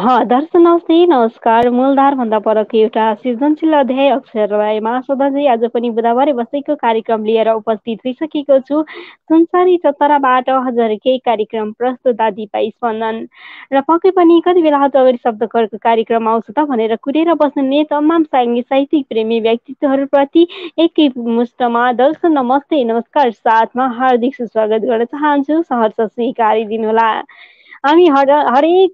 दर्शन नमस्ते नमस्कार मूलधारभन्दा परको एउटा सृजनशील अध्याय अक्षरलाई महासभाजी आज पनि बुधबारे बसेको कार्यक्रम लिएर उपस्थित भइसकेको छु। संसारी चतराबाट हजुर केही कार्यक्रम प्रस्तुत दिपा स्पन्दन र पक्कै पनि कति बेला हात अगाडि शब्दकरको कार्यक्रम आउँछ त भनेर कुरेर बस्ने तमाम साहित्यिक प्रेमी व्यक्तित्वहरूप्रति एकै मुष्टमा दर्शन नमस्ते नमस्कार साथमा हार्दिक स्वागत गर्न चाहन्छु। सहर्ष स्वीकारी दिनुहोला। हामी हरेक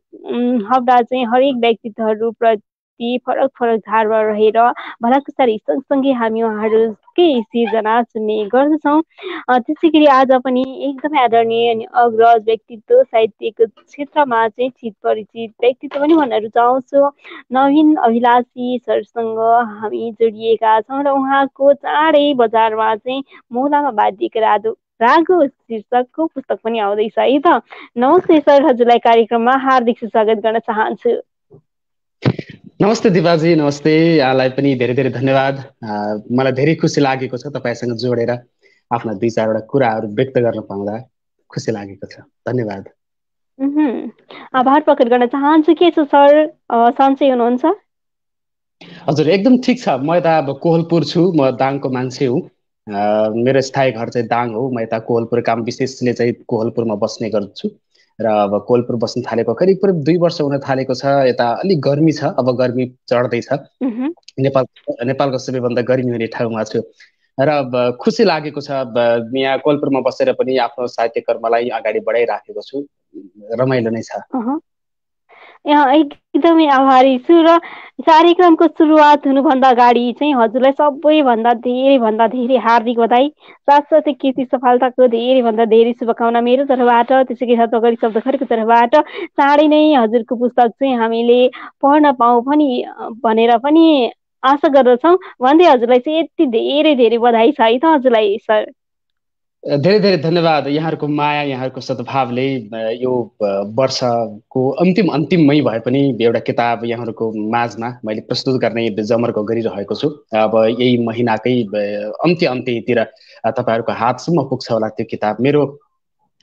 हप्ता चाहिँ हरेक व्यक्तित्वहरूप्रति फरक फरक धारमा रहेर भलाकुसारी सँगसँगै हामी उहाँहरूकै सिर्जना सुन्ने गर्दछौँ। त्यसै गरी आज पनि एकदमै आदरणीय अनि अग्रज व्यक्तित्व साहित्यको क्षेत्रमा चाहिँ चित परिचित व्यक्तित्व पनि भन्न रुचाउँछु नवीन अभिलाषी सरसँग हामी जोडिएका छौँ र उहाँको चाँडै बजारमा चाहिँ मौलामा बाँधिएको रागो शीर्षकको पुस्तक पनि आउँदैछ है त। नमस्ते सर, हजुरलाई कार्यक्रममा हार्दिक स्वागत गर्न चाहन्छु। नमस्ते दिपाजी, नमस्ते। यहाँलाई पनि धेरै धेरै धन्यवाद। मलाई धेरै खुसी लागेको छ तपाईसँग जोडेर आफ्ना दुई चारवटा कुराहरू व्यक्त गर्न पाउँदा खुसी लागेको छ। धन्यवाद। आभार प्रकट गर्न चाहन्छु। के छ सर, सन्चै हुनुहुन्छ? हजुर एकदम ठिक छ। म यता अब कोहलपुर छु, म दाङको मान्छे हुँ। मेरो स्थायी घर चाहिँ दाङ हो। म यता कोहलपुर काम विशेषले चाहिँ कोहलपुरमा बस्ने गर्छु र अब कोहलपुर बस्न थालेको करिब 2 वर्ष हुन थालेको छ। यता अलिक गर्मी छ, अब गर्मी चढ्दैछ। नेपालको सबैभन्दा गर्मी हुने ठाउँमा छु र अब खुसी लागेको छ। अब यहाँ कोहलपुरमा बसेर पनि आफ्नो साहित्य कर्मलाई अगाडि बढाइराखेको छु। रमाइलो नै छ। एकदमै आभारी छु र कार्यक्रमको सुरुवात हुनुभन्दा अगाडि चाहिँ हजुरलाई सबैभन्दा धेरै हार्दिक बधाई साथसाथै कृति सफलताको धेरैभन्दा धेरै शुभकामना मेरो तर्फबाट। त्यसै गरी हात अगाडि शब्दखरको तर्फबाट चाँडै नै हजुरको पुस्तक चाहिँ हामीले पढ्न पाऊँ पनि भनेर पनि आशा गर्दछौँ भन्दै हजुरलाई चाहिँ यति धेरै बधाई छ है त हजुरलाई सर। धेरै धेरै धन्यवाद। यहाँहरूको माया, यहाँहरूको सद्भावले यो वर्षको अन्तिममै भए पनि एउटा किताब यहाँहरूको माझमा मैले प्रस्तुत गर्ने जमर्को गरिरहेको छु। अब यही महिनाकै अन्त्यतिर तपाईँहरूको हातसम्म पुग्छ होला त्यो किताब। मेरो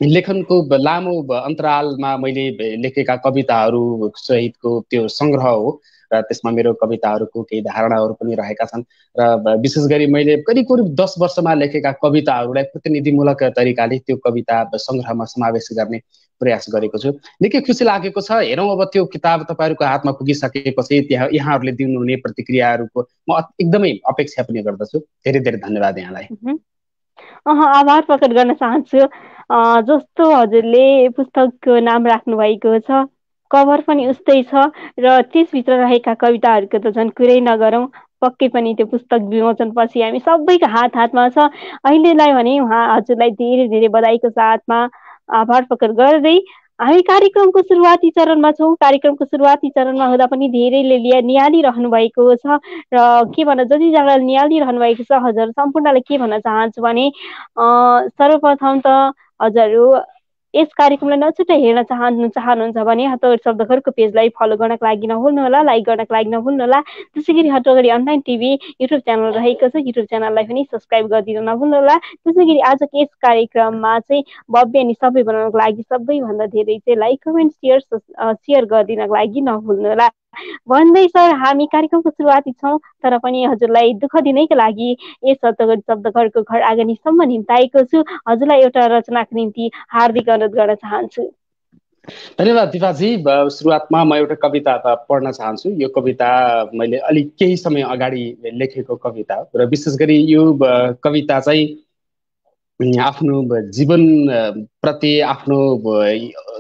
लेखनको लामो अन्तरालमा मैले लेखेका कविताहरू सहितको त्यो सङ्ग्रह हो र त्यसमा मेरो कविताहरूको केही धारणाहरू पनि रहेका छन् र विशेष गरी मैले करिब 10 वर्षमा लेखेका कविताहरूलाई प्रतिनिधिमूलक तरिकाले त्यो कविता सङ्ग्रहमा समावेश गर्ने प्रयास गरेको छु। निकै खुसी लागेको छ। हेरौँ अब त्यो किताब तपाईँहरूको हातमा पुगिसकेपछि यहाँहरूले दिनुहुने प्रतिक्रियाहरूको म एकदमै अपेक्षा पनि गर्दछु। धेरै धेरै धन्यवाद यहाँलाई। आभार प्रकट गर्न चाहन्छु। जस्तो हजुरले पुस्तकको नाम राख्नु भएको छ, कभर पनि उस्तै छ र त्यसभित्र रहेका कविताहरूको त झन् कुरै नगरौँ। पक्कै पनि त्यो पुस्तक विमोचनपछि हामी सबैको हातमा छ। अहिलेलाई भने उहाँ हजुरलाई धेरै बधाईको साथमा आभार प्रकट गर्दै हामी कार्यक्रमको सुरुवाती चरणमा छौँ। कार्यक्रमको सुरुवाती चरणमा हुँदा पनि धेरैले निहालिरहनु भएको छ र के भन्न जतिजनाले निहालिरहनु भएको छ हजुर सम्पूर्णलाई के भन्न चाहन्छु भने सर्वप्रथम त हजुरहरू यस कार्यक्रमलाई नछुट्टै हेर्न चाहनुहुन्छ भने हतगढी शब्दखरको पेजलाई फलो गर्नको लागि नभुल्नुहोला, लाइक गर्नको लागि नभुल्नुहोला। त्यसै गरी हतगढी अनलाइन टिभी युट्युब च्यानल रहेको छ, युट्युब च्यानललाई पनि सब्सक्राइब गरिदिन नभुल्नुहोला। त्यसै गरी आजको यस कार्यक्रममा चाहिँ भव्य अनि सबै बनाउनको लागि सबैभन्दा धेरै चाहिँ लाइक कमेन्ट सेयर गरिदिनको लागि नभुल्नुहोला भन्दै सर हामी कार्यक्रमको सुरुवाती छौँ। तर पनि हजुरलाई दुःख दिनैका लागि यस हतगढी शब्दघरको घर आँगनीसम्म निम्ताएको छु। हजुरलाई एउटा रचनाको निम्ति हार्दिक अनुरोध गर्न चाहन्छु। धन्यवाद दिपाजी। सुरुवातमा म एउटा कविता पढ्न चाहन्छु। यो कविता मैले अलिक केही समय अगाडि लेखेको कविता हो र विशेष गरी यो कविता चाहिँ आफ्नो जीवन प्रति, आफ्नो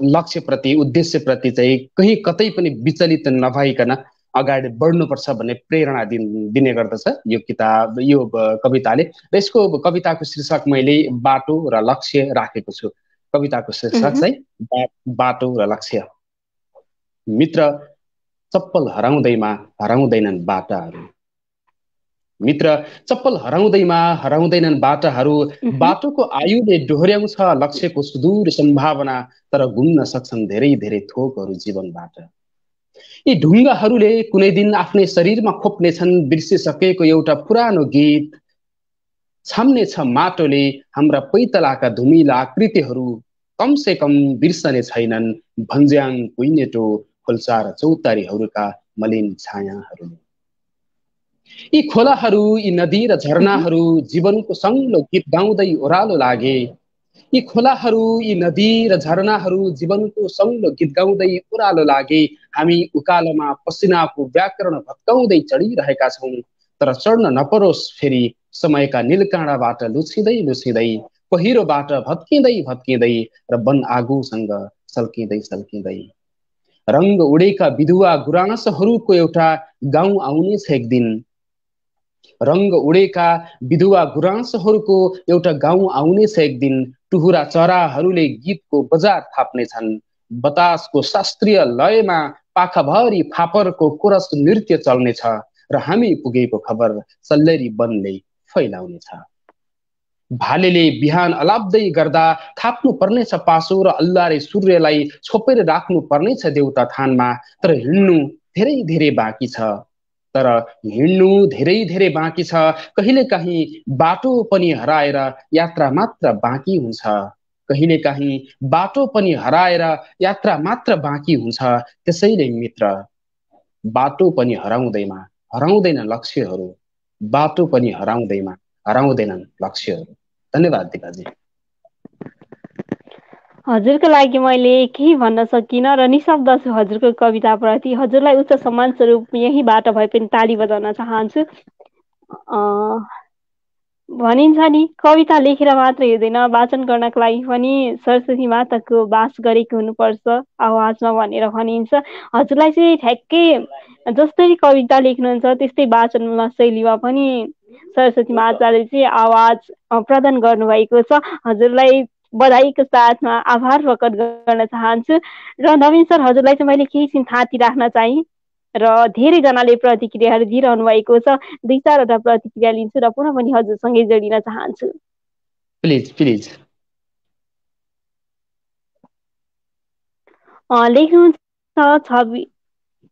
लक्ष्यप्रति, उद्देश्यप्रति चाहिँ कहीँ कतै पनि विचलित नभइकन अगाडि बढ्नुपर्छ भन्ने प्रेरणा दिने गर्दछ यो किताब, यो कविताले। र यसको कविताको शीर्षक मैले बाटो र लक्ष्य राखेको छु। कविताको शीर्षक चाहिँ बाटो र लक्ष्य। मित्र चप्पल हराउँदैनन् बाटाहरू। मित्र चप्पल हराउँदैनन् बाटाहरू। बाटोको आयुले डोहोर्याउँछ लक्ष्यको सुदूर सम्भावना, तर घुम्न सक्छन् धेरै थोकहरू जीवनबाट। यी ढुङ्गाहरूले कुनै दिन आफ्नै शरीरमा खोप्नेछन् बिर्सिसकेको एउटा पुरानो गीत। छाम्नेछ माटोले हाम्रा पैतलाका धुमिला आकृतिहरू, कमसे कम बिर्सने छैनन् भन्ज्याङ कुइनेटो खोल्सा र चौतारीहरूका मलिन छायाहरूले। यी खोलाहरू, यी नदी र मह्म। झरनाहरू जीवनको सङ्लो गीत गाउँदै ओह्रालो लागे। यी खोलाहरू, यी नदी र झरनाहरू जीवनको सङ्लो गीत गाउँदै ओह्रालो लागे। हामी उकालोमा पसिनाको व्याकरण भत्काउँदै चढिरहेका छौँ, तर चढ्न नपरोस् फेरि समयका नीलकाँडाबाट लुछिँदै लुछिँदै, पहिरोबाट भत्किँदै भत्किँदै र वन आगोसँग सल्किँदै सल्किँदै। रङ्ग उडेका विधुवा गुराँसहरूको एउटा गाउँ आउनेछ एक दिन। रङ्ग उडेका विधुवा गुराँसहरूको एउटा गाउँ आउनेछ एक दिन। टुहुरा चराहरूले गीतको बजार थाप्नेछन्। बतासको शास्त्रीय लयमा पाखाभरि फापरको कोरस नृत्य चल्नेछ र हामी पुगेको खबर सल्लेरी वनले फैलाउनेछ। भालेले बिहान अलाप्दै गर्दा थाप्नु पर्नेछ पासो र अल्लारे सूर्यलाई छोपेर राख्नु पर्नेछ देउता थानमा। तर हिँड्नु धेरै धेरै बाँकी छ। तर हिँड्नु धेरै धेरै बाँकी छ। कहिलेकाहीँ बाटो पनि हराएर यात्रा मात्र बाँकी हुन्छ। कहिलेकाहीँ बाटो पनि हराएर यात्रा मात्र बाँकी हुन्छ। त्यसैले मित्र, बाटो पनि हराउँदैमा हराउँदैन लक्ष्यहरू। बाटो पनि हराउँदैमा हराउँदैनन् लक्ष्यहरू। धन्यवाद दिपाजी। हजुरको लागि मैले केही भन्न सकिनँ र निशब्द छु हजुरको कविताप्रति। हजुरलाई उच्च सम्मान स्वरूप यहीँबाट भए पनि ताली बजाउन चाहन्छु। भनिन्छ नि, कविता लेखेर मात्र हुँदैन, वाचन गर्नको लागि पनि सरस्वती माताको वास गरेको हुनुपर्छ आवाजमा भनेर भनिन्छ। हजुरलाई चाहिँ ठ्याक्कै जसरी कविता लेख्नुहुन्छ त्यस्तै वाचनमा शैलीमा पनि सरस्वती माताले चाहिँ आवाज प्रदान गर्नुभएको छ। हजुरलाई बधाईको साथमा आभार प्रकट गर्न चाहन्छु। र नवीन सर, हजुरलाई चाहिँ मैले केही छिन थाती राख्न चाहिँ र धेरैजनाले प्रतिक्रियाहरू दिइरहनु भएको छ। 2-4वटा प्रतिक्रिया लिन्छु र पुनः पनि हजुरसँगै जोडिन चाहन्छु। Please please. लेख्नुहुन्छ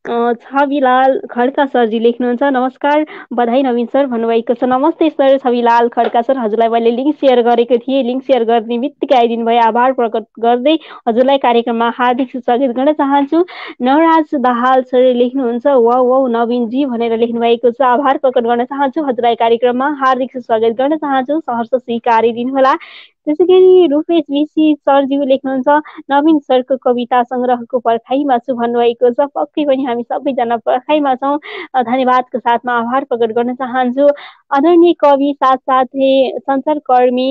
छविलाल खड्का सरजी लेख्नुहुन्छ, नमस्कार, बधाई नवीन सर भन्नुभएको छ। नमस्ते सर छविलाल खड्का सर, हजुरलाई मैले लिङ्क सेयर गरेको थिएँ। लिङ्क सेयर गर्ने बित्तिकै आइदिनु भयो। आभार प्रकट गर्दै हजुरलाई कार्यक्रममा हार्दिक स्वागत गर्न चाहन्छु। नवराज दाहाल सर लेख्नुहुन्छ, वाउ वाउ नवीनजी भनेर लेख्नु भएको छ। आभार प्रकट गर्न चाहन्छु। हजुरलाई कार्यक्रममा हार्दिक स्वागत गर्न चाहन्छु। सहर्ष स्वीकारिदिनुहोला। त्यसै गरी रूपेश विशी सरजी लेख्नुहुन्छ, नवीन सरको कविता सङ्ग्रहको पर्खाइमा छु भन्नुभएको छ। पक्कै पनि हामी सबैजना पर्खाइमा छौँ। धन्यवादको साथमा आभार प्रकट गर्न चाहन्छु। आदरणीय कवि साथसाथै सञ्चारकर्मी,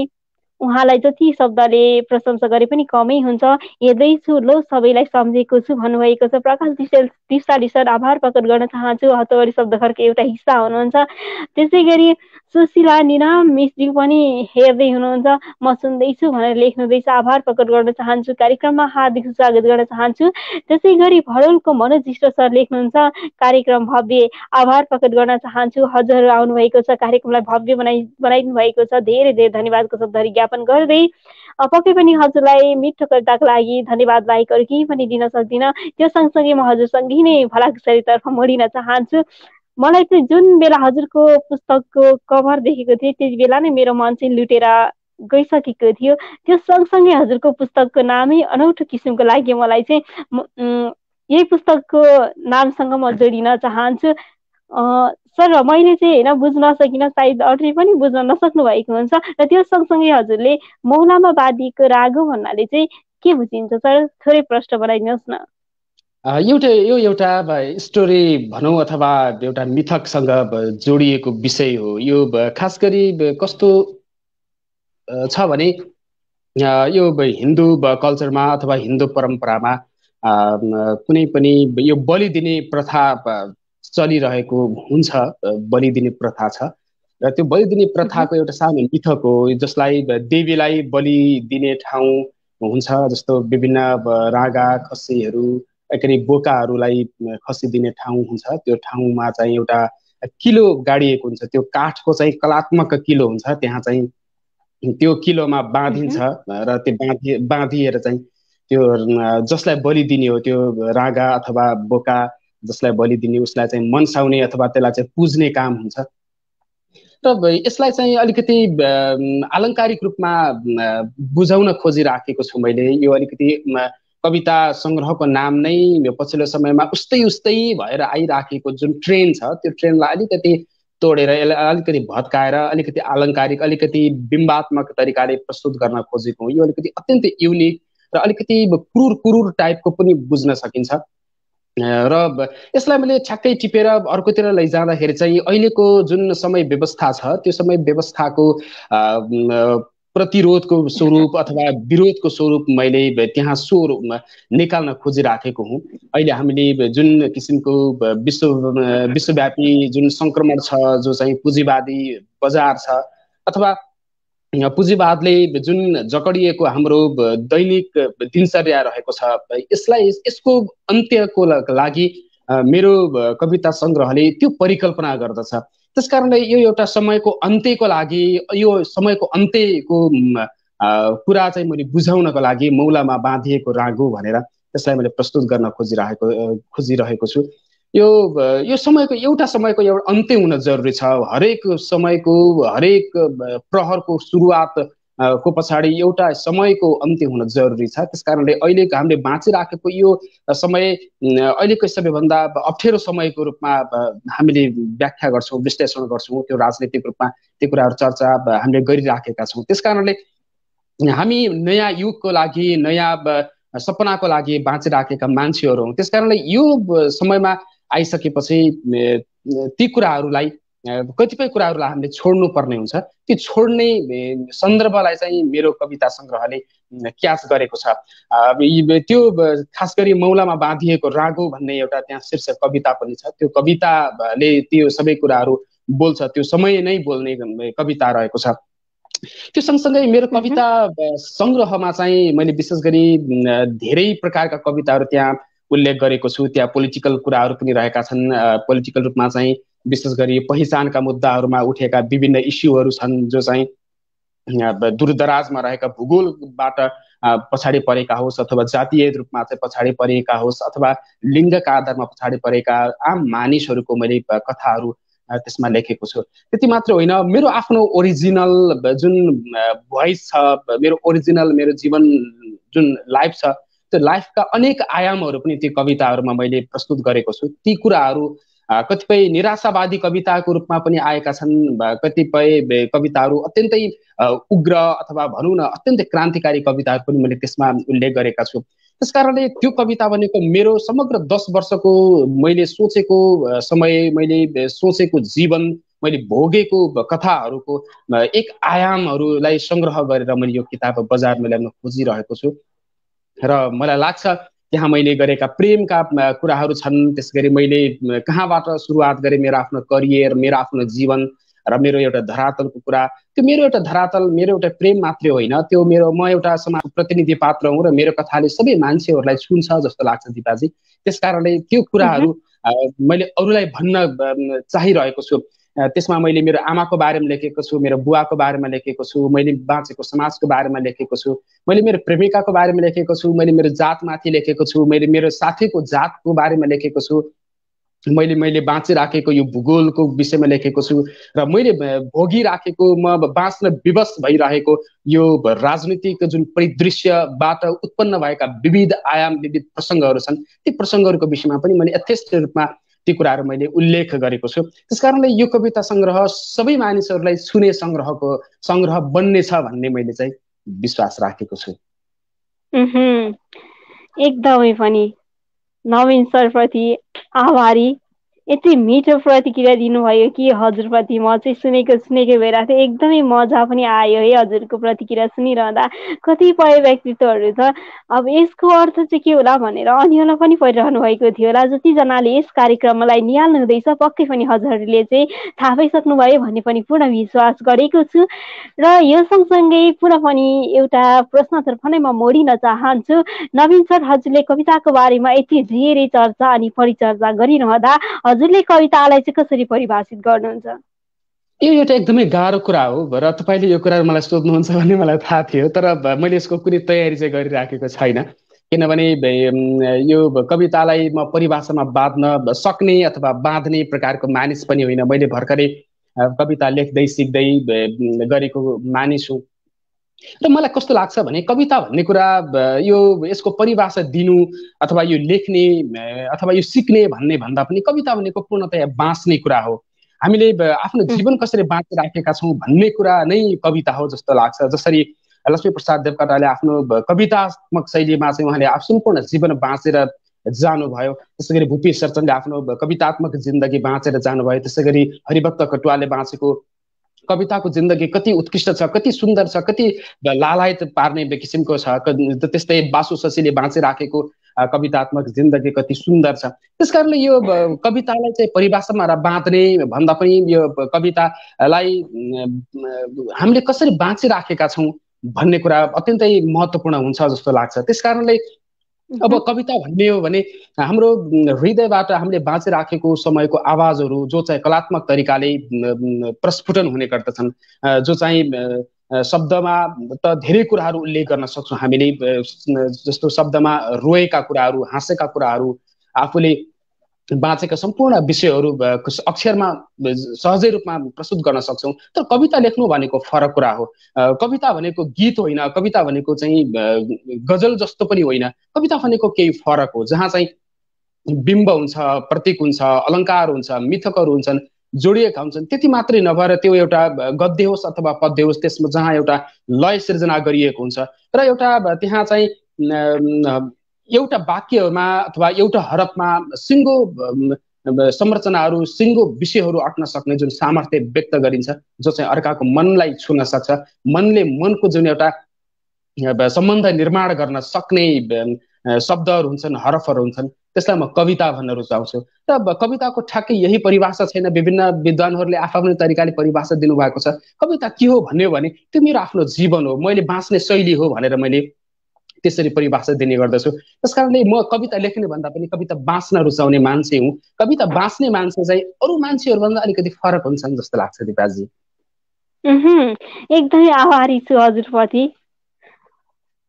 उहाँलाई जति शब्दले प्रशंसा गरे पनि कमै हुन्छ। हेर्दैछु लो सबैलाई सम्झेको छु भन्नुभएको छ। प्रकाश दिसाली सर, आभार प्रकट गर्न चाहन्छु। हतवरी शब्द खर्के एउटा हिस्सा हुनुहुन्छ। त्यसै गरी सुशीला निनाम मिसज्यू पनि हेर्दै हुनुहुन्छ, म सुन्दैछु भनेर लेख्नुहुँदैछ। आभार प्रकट गर्न चाहन्छु। कार्यक्रममा हार्दिक स्वागत गर्न चाहन्छु। त्यसै गरी भरौलको मनोज विष्ट सर लेख्नुहुन्छ, कार्यक्रम भव्य, आभार प्रकट गर्न चाहन्छु। हजुरहरू आउनुभएको छ, कार्यक्रमलाई भव्य बनाइदिनु भएको छ। धेरै धेरै धन्यवादको शब्दहरू ज्ञापन गर्दै पक्कै पनि हजुरलाई मिठो कविताको लागि धन्यवाद बाहेक अरू केही पनि दिन सक्दिनँ। त्यो सँगसँगै म हजुरसँगै नै भलाकुसारीतर्फ मोडिन चाहन्छु। मलाई चाहिँ जुन बेला हजुरको पुस्तकको कभर देखेको थिएँ त्यति बेला नै मेरो मन चाहिँ लुटेर गइसकेको थियो। त्यो सँगसँगै हजुरको पुस्तकको नामै अनौठो किसिमको लाग्यो मलाई चाहिँ। यही पुस्तकको नामसँग म जोडिन चाहन्छु। सर, मैले चाहिँ होइन बुझ्न सकिनँ, सायद अरूले पनि बुझ्न नसक्नु भएको हुन्छ। र त्यो सँगसँगै हजुरले मौलामा बाँधिएको रागो भन्नाले चाहिँ के बुझिन्छ सर? थोरै प्रश्न बनाइदिनुहोस् न। यो एउटा स्टोरी भनौँ अथवा एउटा मिथकसँग जोडिएको विषय हो यो। खास गरी कस्तो छ भने यो हिन्दू कल्चरमा अथवा हिन्दू परम्परामा कुनै पनि यो बलि दिने प्रथा चलिरहेको हुन्छ। बलि दिने प्रथा छ र त्यो बलि दिने प्रथाको एउटा सानो मिथक हो, जसलाई देवीलाई बलि दिने ठाउँ हुन्छ। जस्तो विभिन्न रागा खसीहरू एकरी बोकाहरूलाई खसी दिने ठाउँ हुन्छ। त्यो ठाउँमा चाहिँ एउटा किलो गाडिएको हुन्छ। त्यो काठको चाहिँ कलात्मक किलो हुन्छ। त्यहाँ चाहिँ त्यो किलोमा बाँधिन्छ र त्यो बाँधिएर चाहिँ त्यो जसलाई बलि दिने हो, त्यो रागा अथवा बोका जसलाई बलि दिने उसलाई चाहिँ मनसाउने अथवा त्यसलाई चाहिँ पुज्ने काम हुन्छ। र यसलाई चाहिँ अलिकति आलङ्कारिक रूपमा बुझाउन खोजिराखेको छु मैले। यो अलिकति कविता सङ्ग्रहको नाम नै पछिल्लो समयमा उस्तै उस्तै भएर आइराखेको जुन ट्रेन्ड छ त्यो ट्रेन्डलाई अलिकति तोडेर यसलाई अलिकति भत्काएर अलिकति आलङ्कारिक अलिकति बिम्बात्मक तरिकाले प्रस्तुत गर्न खोजेको यो अलिकति अत्यन्तै युनिक र अलिकति क्रूर क्रूर टाइपको पनि बुझ्न सकिन्छ र यसलाई मैले ठ्याक्कै टिपेर अर्कोतिर लैजाँदाखेरि चाहिँ अहिलेको जुन समय व्यवस्था छ त्यो समय व्यवस्थाको प्रतिरोधको स्वरूप अथवा विरोधको स्वरूप मैले त्यहाँ स्वर निकाल्न खोजिराखेको हुँ। अहिले हामीले जुन किसिमको विश्वव्यापी जुन सङ्क्रमण छ जो चाहिँ पुँजीवादी बजार छ अथवा पुँजीवादले जुन जकडिएको हाम्रो दैनिक दिनचर्या रहेको छ यसको अन्त्यको लागि मेरो कविता सङ्ग्रहले त्यो परिकल्पना गर्दछ। त्यसकारणले यो एउटा समयको अन्त्यको लागि यो समयको अन्त्यको कुरा चाहिँ मैले बुझाउनको लागि मौलामा बाँधिएको रागो भनेर त्यसलाई मैले प्रस्तुत गर्न खोजिरहेको छु। यो समयको एउटा अन्त्य हुन जरुरी छ। हरेक समयको हरेक प्रहरको सुरुवात को पछाडि एउटा समयको अन्त्य हुन जरुरी छ। त्यसकारणले अहिले हामीले बाँचिराखेको यो समय अहिलेको सबैभन्दा अप्ठ्यारो समयको रूपमा हामीले व्याख्या गर्छौँ, विश्लेषण गर्छौँ। त्यो राजनीतिक रूपमा त्यो कुराहरू चर्चा हामीले गरिराखेका छौँ। त्यसकारणले हामी नयाँ युगको लागि नयाँ सपनाको लागि बाँचिराखेका मान्छेहरू हौँ। त्यसकारणले यो समयमा आइसकेपछि ती कुराहरूलाई कतिपय कुराहरूलाई हामीले छोड्नु पर्ने हुन्छ। त्यो छोड्ने सन्दर्भलाई चाहिँ मेरो कविता सङ्ग्रहले क्याच गरेको छ। त्यो खास गरी मौलामा बाँधिएको रागो भन्ने एउटा त्यहाँ शीर्षक कविता पनि छ। त्यो कविताले त्यो सबै कुराहरू बोल्छ, त्यो समय नै बोल्ने कविता रहेको छ। त्यो सँगसँगै मेरो कविता सङ्ग्रहमा चाहिँ मैले विशेष गरी धेरै प्रकारका कविताहरू त्यहाँ उल्लेख गरेको छु। त्यहाँ पोलिटिकल कुराहरू पनि रहेका छन्। पोलिटिकल रूपमा चाहिँ विशेष गरी पहिचानका मुद्दाहरूमा उठेका विभिन्न इस्युहरू छन् जो चाहिँ दूरदराजमा रहेका भूगोलबाट पछाडि परेका होस् अथवा जातीय रूपमा चाहिँ पछाडि परेका होस् अथवा लिङ्गका आधारमा पछाडि परेका आम मानिसहरूको मैले कथाहरू त्यसमा लेखेको छु। त्यति मात्र होइन, मेरो आफ्नो ओरिजिनल जुन भोइस छ, मेरो जीवन जुन लाइफ छ त्यो लाइफका अनेक आयामहरू पनि ती कविताहरूमा मैले प्रस्तुत गरेको छु। ती कुराहरू कतिपय निराशावादी कविताको रूपमा पनि आएका छन्। कतिपय कविताहरू अत्यन्तै उग्र अथवा भनौँ न अत्यन्तै क्रान्तिकारी कविताहरू पनि मैले त्यसमा उल्लेख गरेका छु। त्यसकारणले त्यो कविता भनेको मेरो समग्र 10 वर्षको मैले सोचेको समय, मैले सोचेको जीवन, मैले भोगेको कथाहरूको एक आयामहरूलाई सङ्ग्रह गरेर मैले यो किताब बजारमा ल्याउन खोजिरहेको छु। र मलाई लाग्छ त्यहाँ मैले गरेका प्रेमका कुराहरू छन्। त्यसगरी मैले कहाँबाट सुरुवात गरेँ मेरो आफ्नो करियर, मेरो आफ्नो जीवन र मेरो एउटा धरातलको कुरा। त्यो मेरो एउटा धरातल, मेरो एउटा प्रेम मात्रै होइन, त्यो म एउटा समाजको प्रतिनिधि पात्र हुँ र मेरो कथाले सबै मान्छेहरूलाई छुन्छ जस्तो लाग्छ दिपाजी। त्यसकारणले त्यो कुराहरू मैले अरूलाई भन्न चाहिरहेको छु। त्यसमा मैले मेरो आमाको बारेमा लेखेको छु, मेरो बुवाको बारेमा लेखेको छु, मैले बाँचेको समाजको बारेमा लेखेको छु, मैले मेरो प्रेमिकाको बारेमा लेखेको छु, मैले मेरो जातमाथि लेखेको छु, मैले मेरो साथीको जातको बारेमा लेखेको छु, मैले बाँचिराखेको यो भूगोलको विषयमा लेखेको छु र मैले भोगिराखेको म बाँच्न विवश भइरहेको यो राजनीतिक जुन परिदृश्यबाट उत्पन्न भएका विविध आयाम, विविध प्रसङ्गहरू छन्, ती प्रसङ्गहरूको विषयमा पनि मैले यथेष्ट रूपमा ती कुराहरू मैले उल्लेख गरेको छु। त्यसकारणले यो कविता सङ्ग्रह सबै मानिसहरूलाई छुने सङ्ग्रह बन्नेछ भन्ने मैले चाहिँ विश्वास राखेको छु। एकदमै पनि नवीन सरप्रति आभारी। यति मिठो प्रतिक्रिया दिनुभयो कि हजुरप्रति म चाहिँ सुनेकै भइरहेको थियो। एकदमै मजा पनि आयो है हजुरको प्रतिक्रिया सुनिरहँदा। कतिपय व्यक्तित्वहरू त अब यसको अर्थ चाहिँ के होला भनेर अन्यलाई पनि परिरहनु भएको थियो होला। जतिजनाले यस कार्यक्रमलाई निहाल्नु हुँदैछ पक्कै पनि हजुरहरूले चाहिँ थाहा पाइसक्नुभयो भन्ने पनि पूर्ण विश्वास गरेको छु। र यो सँगसँगै पुनः पनि एउटा प्रश्नतर्फ नै म मोडिन चाहन्छु। नवीन सर, हजुरले कविताको बारेमा यति धेरै चर्चा अनि परिचर्चा गरिरहँदा हजुरले कवितालाई चाहिँ कसरी परिभाषित गर्नुहुन्छ? यो एउटा एकदमै गाह्रो कुरा हो र तपाईँले यो कुरा मलाई सोध्नुहुन्छ भन्ने मलाई थाहा थियो, तर मैले यसको कुनै तयारी चाहिँ गरिराखेको छैन। किनभने यो कवितालाई म परिभाषामा बाँध्न सक्ने अथवा बाँध्ने प्रकारको मानिस पनि होइन। मैले भर्खरै कविता लेख्दै सिक्दै गरेको मानिस हुँ। र मलाई कस्तो लाग्छ भने कविता भन्ने कुरा यो यसको परिभाषा दिनु अथवा यो लेख्ने अथवा यो सिक्ने भन्ने भन्दा पनि कविता भनेको पूर्णतया बाँच्ने कुरा हो। हामीले आफ्नो जीवन कसरी बाँचिराखेका छौँ भन्ने कुरा नै कविता हो जस्तो लाग्छ। जसरी लक्ष्मीप्रसाद देवकोटाले आफ्नो कवितात्मक शैलीमा चाहिँ उहाँले सम्पूर्ण जीवन बाँचेर जानुभयो। त्यसै गरी भुपी शेरचनले आफ्नो कवितात्मक जिन्दगी बाँचेर जानुभयो। त्यसै गरी हरिभक्त कटुवालले बाँचेको कविताको जिन्दगी कति उत्कृष्ट छ, कति सुन्दर छ, कति लालायत पार्ने किसिमको छ। त्यस्तै बासु शशीले बाँचिराखेको कवितात्मक जिन्दगी कति सुन्दर छ। त्यसकारणले यो कवितालाई चाहिँ परिभाषामा बाँध्ने भन्दा पनि यो कवितालाई हामीले कसरी बाँचिराखेका छौँ भन्ने कुरा अत्यन्तै महत्त्वपूर्ण हुन्छ जस्तो लाग्छ। त्यसकारणले अब कविता भन्ने हो भने हाम्रो हृदयबाट हामीले बाँचिराखेको समयको आवाजहरू जो चाहिँ कलात्मक तरिकाले प्रस्फुटन हुने गर्दछन्, जो चाहिँ शब्दमा त धेरै कुराहरू उल्लेख गर्न सक्छौँ हामीले, जस्तो शब्दमा रोएका कुराहरू, हाँसेका कुराहरू, आफूले बाँचेका सम्पूर्ण विषयहरू अक्षरमा सहजै रूपमा प्रस्तुत गर्न सक्छौँ। तर कविता लेख्नु भनेको फरक कुरा हो। कविता भनेको गीत होइन, कविता भनेको चाहिँ गजल जस्तो पनि होइन। कविता भनेको केही फरक हो, जहाँ चाहिँ बिम्ब हुन्छ, प्रतीक हुन्छ, अलङ्कार हुन्छ, मिथकहरू हुन्छन्, जोडिएका हुन्छन्। त्यति मात्रै नभएर त्यो एउटा गद्य होस् अथवा पद्य होस्, त्यसमा जहाँ एउटा लय सिर्जना गरिएको हुन्छ र एउटा त्यहाँ चाहिँ एउटा वाक्यमा अथवा एउटा हरफमा सिङ्गो संरचनाहरू, सिङ्गो विषयहरू अट्न सक्ने जुन सामर्थ्य व्यक्त गरिन्छ, जो चाहिँ अर्काको मनलाई छुन सक्छ, मनले मनको जुन एउटा सम्बन्ध निर्माण गर्न सक्ने शब्दहरू हुन्छन्, हरफहरू हुन्छन्, त्यसलाई म कविता भन्न रुचाउँछु। र कविताको ठ्याक्कै यही परिभाषा छैन। विभिन्न विद्वानहरूले आफ्नो तरिकाले परिभाषा दिनुभएको छ। कविता के हो भन्यो भने त्यो मेरो आफ्नो जीवन हो, मैले बाँच्ने शैली हो भनेर मैले त्यसरी परिभाषा दिने गर्दछु। त्यसकारणले म कविता लेख्ने भन्दा पनि कविता बाँच्न रुचाउने मान्छे हुँ। कविता बाँच्ने मान्छे चाहिँ अरू मान्छेहरूभन्दा अलिकति फरक हुन्छन् जस्तो लाग्छ दिपाजी। एकदमै आभारी छु हजुरप्रति।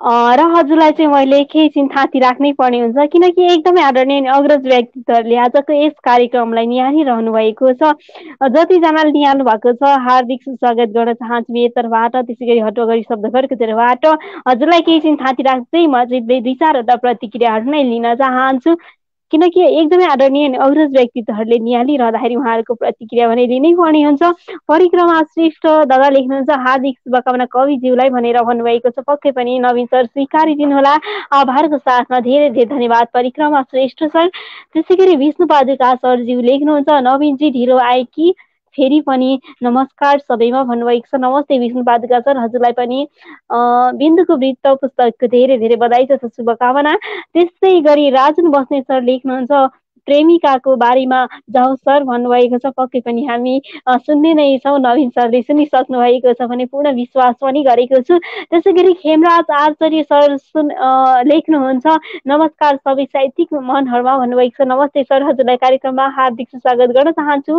र हजुरलाई चाहिँ मैले केही छिन थाँती राख्नै पर्ने हुन्छ, किनकि एकदमै आदरणीय अग्रज व्यक्तित्वहरूले आजको यस कार्यक्रमलाई निहालिरहनु भएको छ। जतिजनाले निहाल्नु भएको छ हार्दिक स्वागत गर्न चाहन्छु मेरो तर्फबाट। त्यसै गरी हटुवागढी शब्दघरको तर्फबाट हजुरलाई केही छिन थाँती राख्दै म चाहिँ दुई चारवटा प्रतिक्रियाहरू नै लिन चाहन्छु, किनकि एकदमै आदरणीय अग्रज व्यक्तित्वहरूले निहालिरहँदाखेरि उहाँहरूको प्रतिक्रिया भने लिनै पर्ने हुन्छ। परिक्रमा श्रेष्ठ दादा लेख्नुहुन्छ, हार्दिक शुभकामना कविज्यूलाई भनेर भन्नुभएको छ। पक्कै पनि नवीन सर स्वीकारिदिनुहोला। आभारको साथमा धेरै धेरै धन्यवाद परिक्रमा श्रेष्ठ सर। त्यसै गरी विष्णु पादुका सरज्यू लेख्नुहुन्छ, नवीनजी ढिलो आए कि फेरि पनि नमस्कार सबैमा भन्नुभएको छ। नमस्ते विष्णु पादुका सर, हजुरलाई पनि बिन्दुको वृत्त पुस्तकको धेरै धेरै बधाई तथा शुभकामना। त्यस्तै गरी राजन बस्ने सर लेख्नुहुन्छ, प्रेमिकाको बारेमा जाउँ सर भन्नुभएको छ। पक्कै पनि हामी सुन्ने नै छौँ, नवीन सरले सुनिसक्नु भएको छ भने पूर्ण विश्वास पनि गरेको छु। त्यसै गरी खेमराज आचार्य सर लेख्नुहुन्छ, नमस्कार सबै साहित्यिक मनहरूमा भन्नुभएको छ। नमस्ते सर, हजुरलाई कार्यक्रममा हार्दिक स्वागत गर्न चाहन्छु।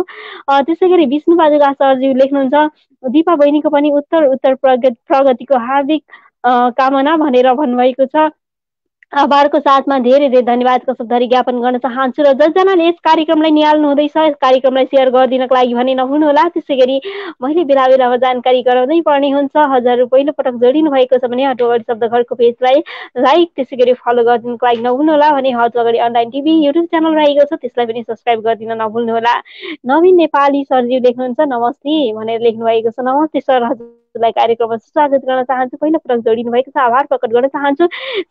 त्यसै गरी विष्णु पादुका सरजी लेख्नुहुन्छ, दिपा बहिनीको पनि उत्तर प्रगतिको हार्दिक कामना भनेर भन्नुभएको छ। आभारको साथमा धेरै धेरै धन्यवादको शब्दहरू ज्ञापन गर्न चाहन्छु। र जसजनाले यस कार्यक्रमलाई निहाल्नु हुँदैछ यस कार्यक्रमलाई सेयर गरिदिनको लागि भने नभुल्नुहोला। त्यसै गरी मैले बेला बेलामा जानकारी गराउनै पर्ने हुन्छ। हजुरहरू पहिलो पटक जोडिनु भएको छ भने हटुवागढी शब्दघरको पेजलाई लाइक त्यसै गरी फलो गरिदिनुको लागि नभुल्नुहोला। भने हटुवागढी अनलाइन टिभी युट्युब च्यानल रहेको छ, त्यसलाई पनि सब्सक्राइब गरिदिन नभुल्नुहोला। नवीन नेपाली सरजी लेख्नुहुन्छ, नमस्ते भनेर लेख्नुभएको छ। नमस्ते सर, हजुरलाई कार्यक्रममा स्वागत गर्न चाहन्छु। पहिलो पटक जोडिनु भएको छ, आभार प्रकट गर्न चाहन्छु।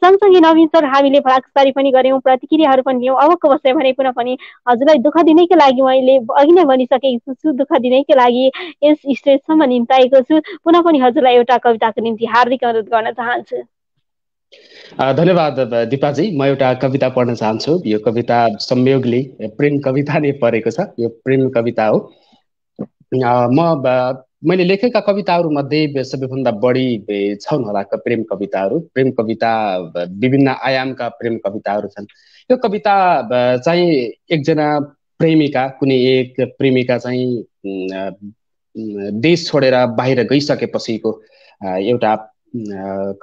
सँगसँगै नवीन सर, हामीले भागसारी पनि गऱ्यौँ, प्रतिक्रियाहरू पनि दियौँ। अबको वर्ष भने पुनः पनि हजुरलाई दुःख दिनैको लागि मैले अघि नै भनिसकेको छु, दुःख दिनैको लागि यस स्टेजसम्म निम्ताएको छु। पुनः पनि हजुरलाई एउटा कविताको निम्ति हार्दिक अनुरोध गर्न चाहन्छु। धन्यवाद दिपाजी। म एउटा कविता पढ्न चाहन्छु। यो कविता संयोगले प्रेम कविता नै परेको छ। यो प्रेम कविता हो। मैले लेखेका कविताहरू मध्ये सबैभन्दा बढी छन् होला प्रेम कविताहरू। प्रेम कविता विभिन्न आयामका प्रेम कविताहरू छन्। यो कविता चाहिँ एकजना प्रेमिका, कुनै एक प्रेमिका चाहिँ देश छोडेर बाहिर गइसकेपछिको एउटा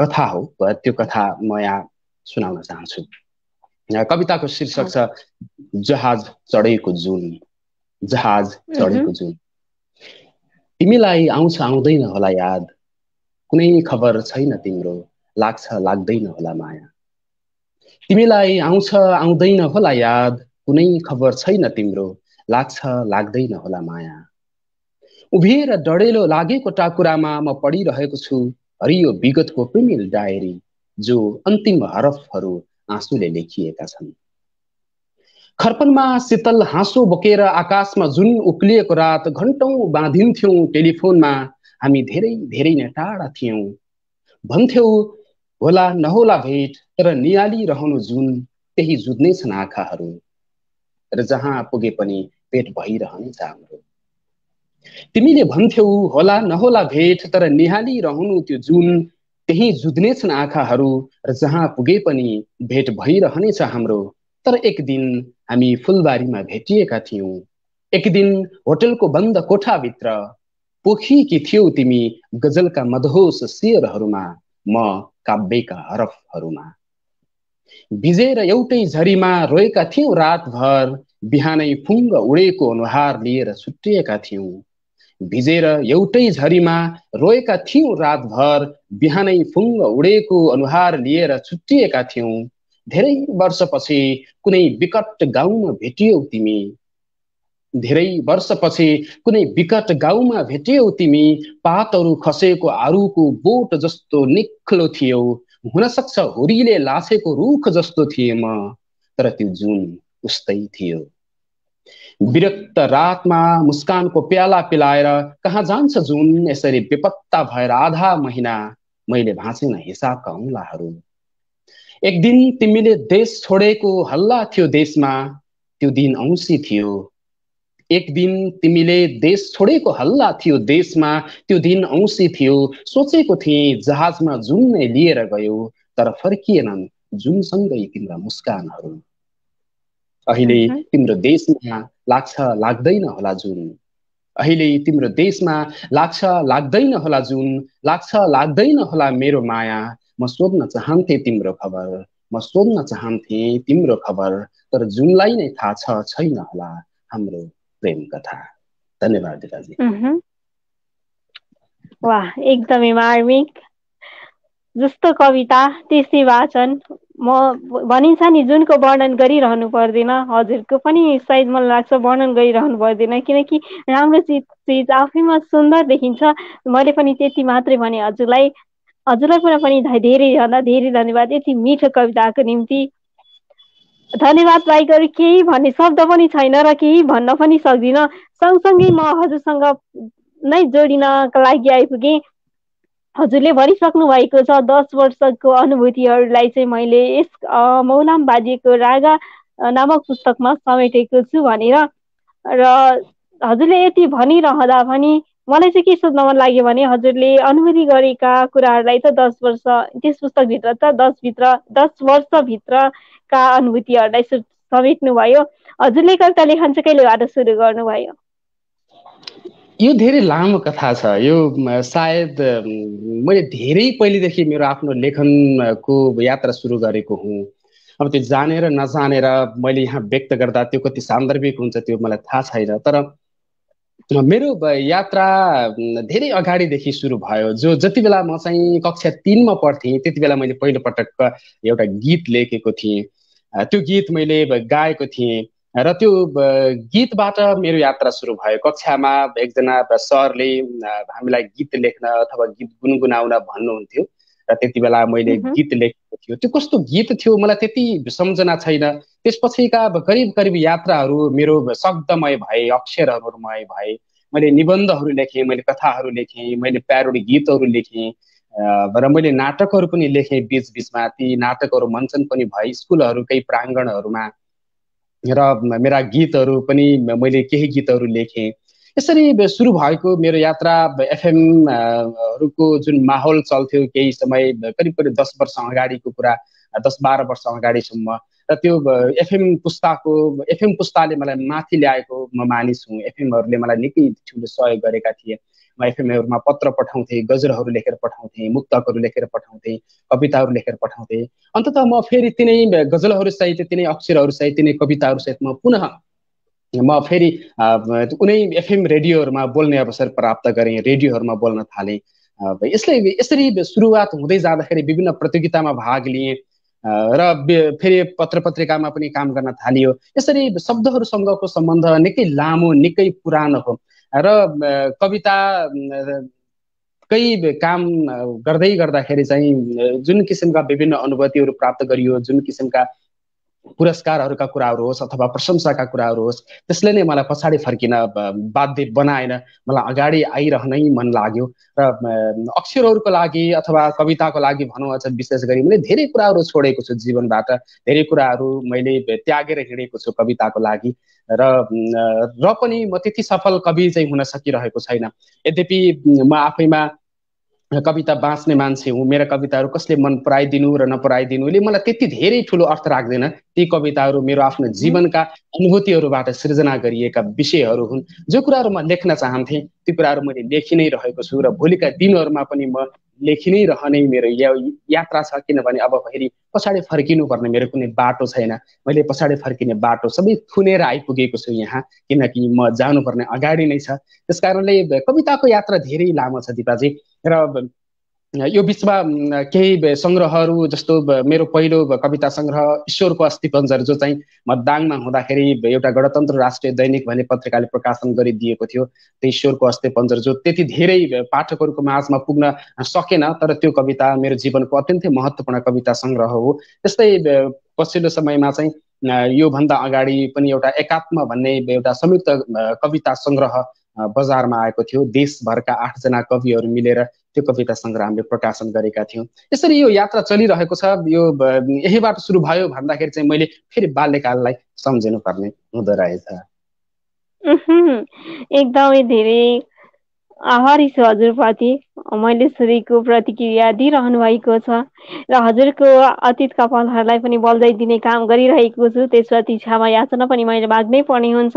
कथा हो। त्यो कथा म यहाँ सुनाउन चाहन्छु। कविताको शीर्षक छ जहाज चढेको जुन। जहाज चढेको जुन। तिमीलाई आउँछ आउँदैन होला याद, कुनै खबर छैन तिम्रो, लाग्छ लाग्दैन होला माया। तिमीलाई आउँछ आउँदैन होला याद, कुनै खबर छैन तिम्रो, लाग्छ लाग्दैन होला माया। उभिएर डढेलो लागेको टाकुरामा म पढिरहेको छु हरियो विगतको प्रेमिल डायरी, जो अन्तिम हरफहरू आँसुले लेखिएका छन्। खर्पनमा शीतल हाँसो बोकेर आकाशमा जुन उक्लिएको रात घन्टौं बाँधिन्थ्यौं टेलिफोनमा, हामी धेरै धेरै नै टाढा थियौं। भन्थ्यौ होला नहोला भेट, तर नियालिरहनु जुन, त्यही जुझ्नेछन् आँखाहरू, र जहाँ पुगे पनि पेट भइरहन्छ हाम्रो। तिमीले भन्थ्यौ होला नहोला भेट, तर निहालिरहनु त्यो जुन, त्यही जुझ्नेछन् आँखाहरू, र जहाँ पुगे पनि भेट भइरहनेछ हाम्रो। तर एक दिन हामी फुलबारीमा भेटिएका थियौं, एक दिन होटलको बन्द कोठाभित्र, पोखिएकी थियौ तिमी गजलका मदहोस शेरहरूमा, म काव्यका हरफहरूमा। भिजेर एउटै झरीमा रोएका थियौं रातभर, बिहानै फुङ्ग उडेको अनुहार लिएर छुट्टिएका थियौं। भिजेर एउटै झरीमा रोएका थियौं रातभर, बिहानै फुङ्ग उडेको अनुहार लिएर छुट्टिएका थियौं। धेरै वर्षपछि कुनै विकट गाउँमा भेटियौ तिमी, धेरै वर्षपछि कुनै विकट गाउँमा भेटियौ तिमी, पातहरू खसेको आरुको बोट जस्तो निक्लो थियौ। हुन सक्छ हुरीले लासेको रुख जस्तो थिए म, तर त्यो जुन उस्तै थियो। विरक्त रातमा मुस्कानको प्याला पिलाएर कहाँ जान्छ जुन, यसरी बेपत्ता भएर आधा महिना मैले भाँचेन हिसाबका औँलाहरू। एक दिन तिमीले देश छोडेको हल्ला थियो देशमा, त्यो दिन औँसी थियो। एक दिन तिमीले देश छोडेको हल्ला थियो देशमा, त्यो दिन औँसी थियो। सोचेको थिएँ जहाजमा जुन नै लिएर गयो, तर फर्किएनन् जुनसँगै तिम्रा मुस्कानहरू। अहिले तिम्रो देशमा लाग्छ लाग्दैन होला जुन, अहिले तिम्रो देशमा लाग्छ लाग्दैन होला जुन, लाग्छ लाग्दैन होला मेरो माया। म सोध्न चाहन्थे तिम्रो खबर, म सोध्न चाहन्थे तिम्रो खबर, तर जुनलाई नै थाहा छ छैन होला हाम्रो प्रेम कथा। धन्यवाद दिपाजी। वाह, एकदमै मार्मिक। जस्तो कविता त्यस्तै वाचन। म भनिन्छ नि जुनको वर्णन गरिरहनु पर्दैन, हजुरको पनि सायद मलाई लाग्छ वर्णन गरिरहनु पर्दैन, किनकि राम्रो चिज आफैमा सुन्दर देखिन्छ। मैले पनि त्यति मात्रै भने हजुरलाई पनि धेरैभन्दा धेरै धन्यवाद यति मिठो कविताको निम्ति। धन्यवाद बाहेक अरू केही भन्ने शब्द पनि छैन र केही भन्न पनि सक्दिनँ। सँगसँगै म हजुरसँग नै जोडिनका लागि आइपुगेँ। हजुरले भनिसक्नु भएको छ 10 वर्षको अनुभूतिहरूलाई चाहिँ मैले यस मौलाम बाजेको रागा नामक पुस्तकमा समेटेको छु भनेर। र हजुरले यति भनिरहँदा पनि मलाई चाहिँ के सोध्न मन लाग्यो भने हजुरले अनुभूति गरेका कुराहरूलाई त 10 वर्ष त्यस पुस्तकभित्र त 10 वर्षभित्रका अनुभूतिहरूलाई समेट्नुभयो। हजुरले कविता लेखन चाहिँ कहिलेबाट सुरु गर्नुभयो? यो धेरै लामो कथा छ। यो सायद मैले धेरै पहिलेदेखि मेरो आफ्नो लेखनको यात्रा सुरु गरेको हुँ। अब त्यो जानेर नजानेर मैले यहाँ व्यक्त गर्दा त्यो कति सान्दर्भिक हुन्छ त्यो मलाई थाहा छैन, तर मेरो यात्रा धेरै अगाडिदेखि सुरु भयो। जति बेला म चाहिँ कक्षा 3मा पढ्थेँ त्यति बेला मैले पहिलोपटक एउटा गीत लेखेको थिएँ। त्यो गीत मैले गाएको थिएँ र त्यो गीतबाट मेरो यात्रा सुरु भयो। कक्षामा एकजना सरले हामीलाई गीत लेख्न अथवा गीत गुनगुनाउन भन्नुहुन्थ्यो र त्यति बेला मैले गीत लेखेको थियो। त्यो कस्तो गीत थियो मलाई त्यति सम्झना छैन। त्यसपछिका करिब करिब यात्राहरू मेरो शब्दमय भए, अक्षरहरूमय भए। मैले निबन्धहरू लेखेँ, मैले कथाहरू लेखेँ, मैले प्यारोडी गीतहरू लेखेँ र मैले नाटकहरू पनि लेखेँ बिचबिचमा। ती नाटकहरू मञ्चन पनि भए स्कुलहरूकै प्राङ्गणहरूमा र मेरा गीतहरू पनि मैले केही गीतहरू लेखेँ। यसरी सुरु भएको मेरो यात्रा एफएमहरूको जुन माहौल चल्थ्यो केही समय करिब करिब 10 वर्ष अगाडिको कुरा, 10-12 वर्ष अगाडिसम्म। र त्यो एफएम पुस्ताले मलाई माथि ल्याएको म मानिस हुँ। एफएमहरूले मलाई निकै ठुलो सहयोग गरेका थिए। म एफएमहरूमा पत्र पठाउँथेँ, गजलहरू लेखेर पठाउँथेँ, मुक्तकहरू लेखेर पठाउँथेँ, कविताहरू लेखेर पठाउँथेँ। अन्ततः म फेरि तिनै गजलहरू सहित, तिनै अक्षरहरू सहित, तिनै कविताहरू सहित म फेरि कुनै एफएम रेडियोहरूमा बोल्ने अवसर प्राप्त गरेँ, रेडियोहरूमा बोल्न थालेँ। यसले यसरी सुरुवात हुँदै जाँदाखेरि विभिन्न प्रतियोगितामा भाग लिएँ र फेरि पत्र पत्रिकामा पनि काम गर्न थालियो। यसरी शब्दहरूसँगको सम्बन्ध निकै लामो निकै पुरानो हो र कविता काम गर्दै गर्दाखेरि चाहिँ जुन किसिमका विभिन्न अनुभूतिहरू प्राप्त गरियो, जुन किसिमका पुरस्कारहरूका कुराहरू होस् अथवा प्रशंसाका कुराहरू होस्, त्यसले नै मलाई पछाडि फर्किन बाध्य बनाएन। मलाई अगाडि आइरहनै मन लाग्यो र अक्षरहरूको लागि अथवा कविताको लागि भनौँ अझ विशेष गरी मैले धेरै कुराहरू छोडेको छु जीवनबाट, धेरै कुराहरू मैले त्यागेर हिँडेको छु कविताको लागि र पनि म त्यति सफल कवि चाहिँ हुन सकिरहेको छैन। यद्यपि म आफैमा कविता बाँच्ने मान्छे हुँ, मेरा कविताहरू कसले मन पराइदिनु र नपराइदिनुले मलाई त्यति धेरै ठुलो अर्थ राख्दैन। ती कविताहरू मेरो आफ्नो जीवनका अनुभूतिहरूबाट सृजना गरिएका विषयहरू हुन्। जो कुराहरू म लेख्न चाहन्थेँ ती कुराहरू मैले लेखि नै रहेको छु र भोलिका दिनहरूमा पनि म लेखि नै रहने मेरो यात्रा छ। किनभने अब फेरि पछाडि फर्किनु पर्ने मेरो कुनै बाटो छैन। मैले पछाडि फर्किने बाटो सबै थुनेर आइपुगेको छु यहाँ, किनकि म जानुपर्ने अगाडि नै छ। त्यस कारणले कविताको यात्रा धेरै लामो छ दिपाजी। र यो बिचमा केही सङ्ग्रहहरू जस्तो मेरो पहिलो कविता सङ्ग्रह ईश्वरको अस्थिपञ्जर, जो चाहिँ म दाङमा हुँदाखेरि एउटा गणतन्त्र राष्ट्रिय दैनिक भन्ने पत्रिकाले प्रकाशन गरिदिएको थियो। त्यो ईश्वरको अस्थिपञ्जर जो त्यति धेरै पाठकहरूको माझमा पुग्न सकेन, तर त्यो कविता मेरो जीवनको अत्यन्तै महत्त्वपूर्ण कविता सङ्ग्रह हो। त्यस्तै पछिल्लो समयमा चाहिँ योभन्दा अगाडि पनि एउटा एकात्म भन्ने एउटा संयुक्त कविता सङ्ग्रह बजारमा आएको थियो। देशभरका 8 जना कविहरू मिलेर त्यो कविता सङ्ग्रह हामीले प्रकाशन गरेका थियौँ। यसरी यो यात्रा चलिरहेको छ। यो यहीबाट सुरु भयो भन्दाखेरि चाहिँ मैले फेरि बाल्यकाललाई सम्झिनु पर्ने हुँदो रहेछ। एकदमै धेरै आभारी छु हजुरप्रति। मैले सोधेको प्रतिक्रिया दिइरहनु भएको छ र हजुरको अतीतका पलहरूलाई पनि बल्झाइदिने काम गरिरहेको छु। त्यसप्रति क्षमा याचना पनि मैले माग्नै पर्ने हुन्छ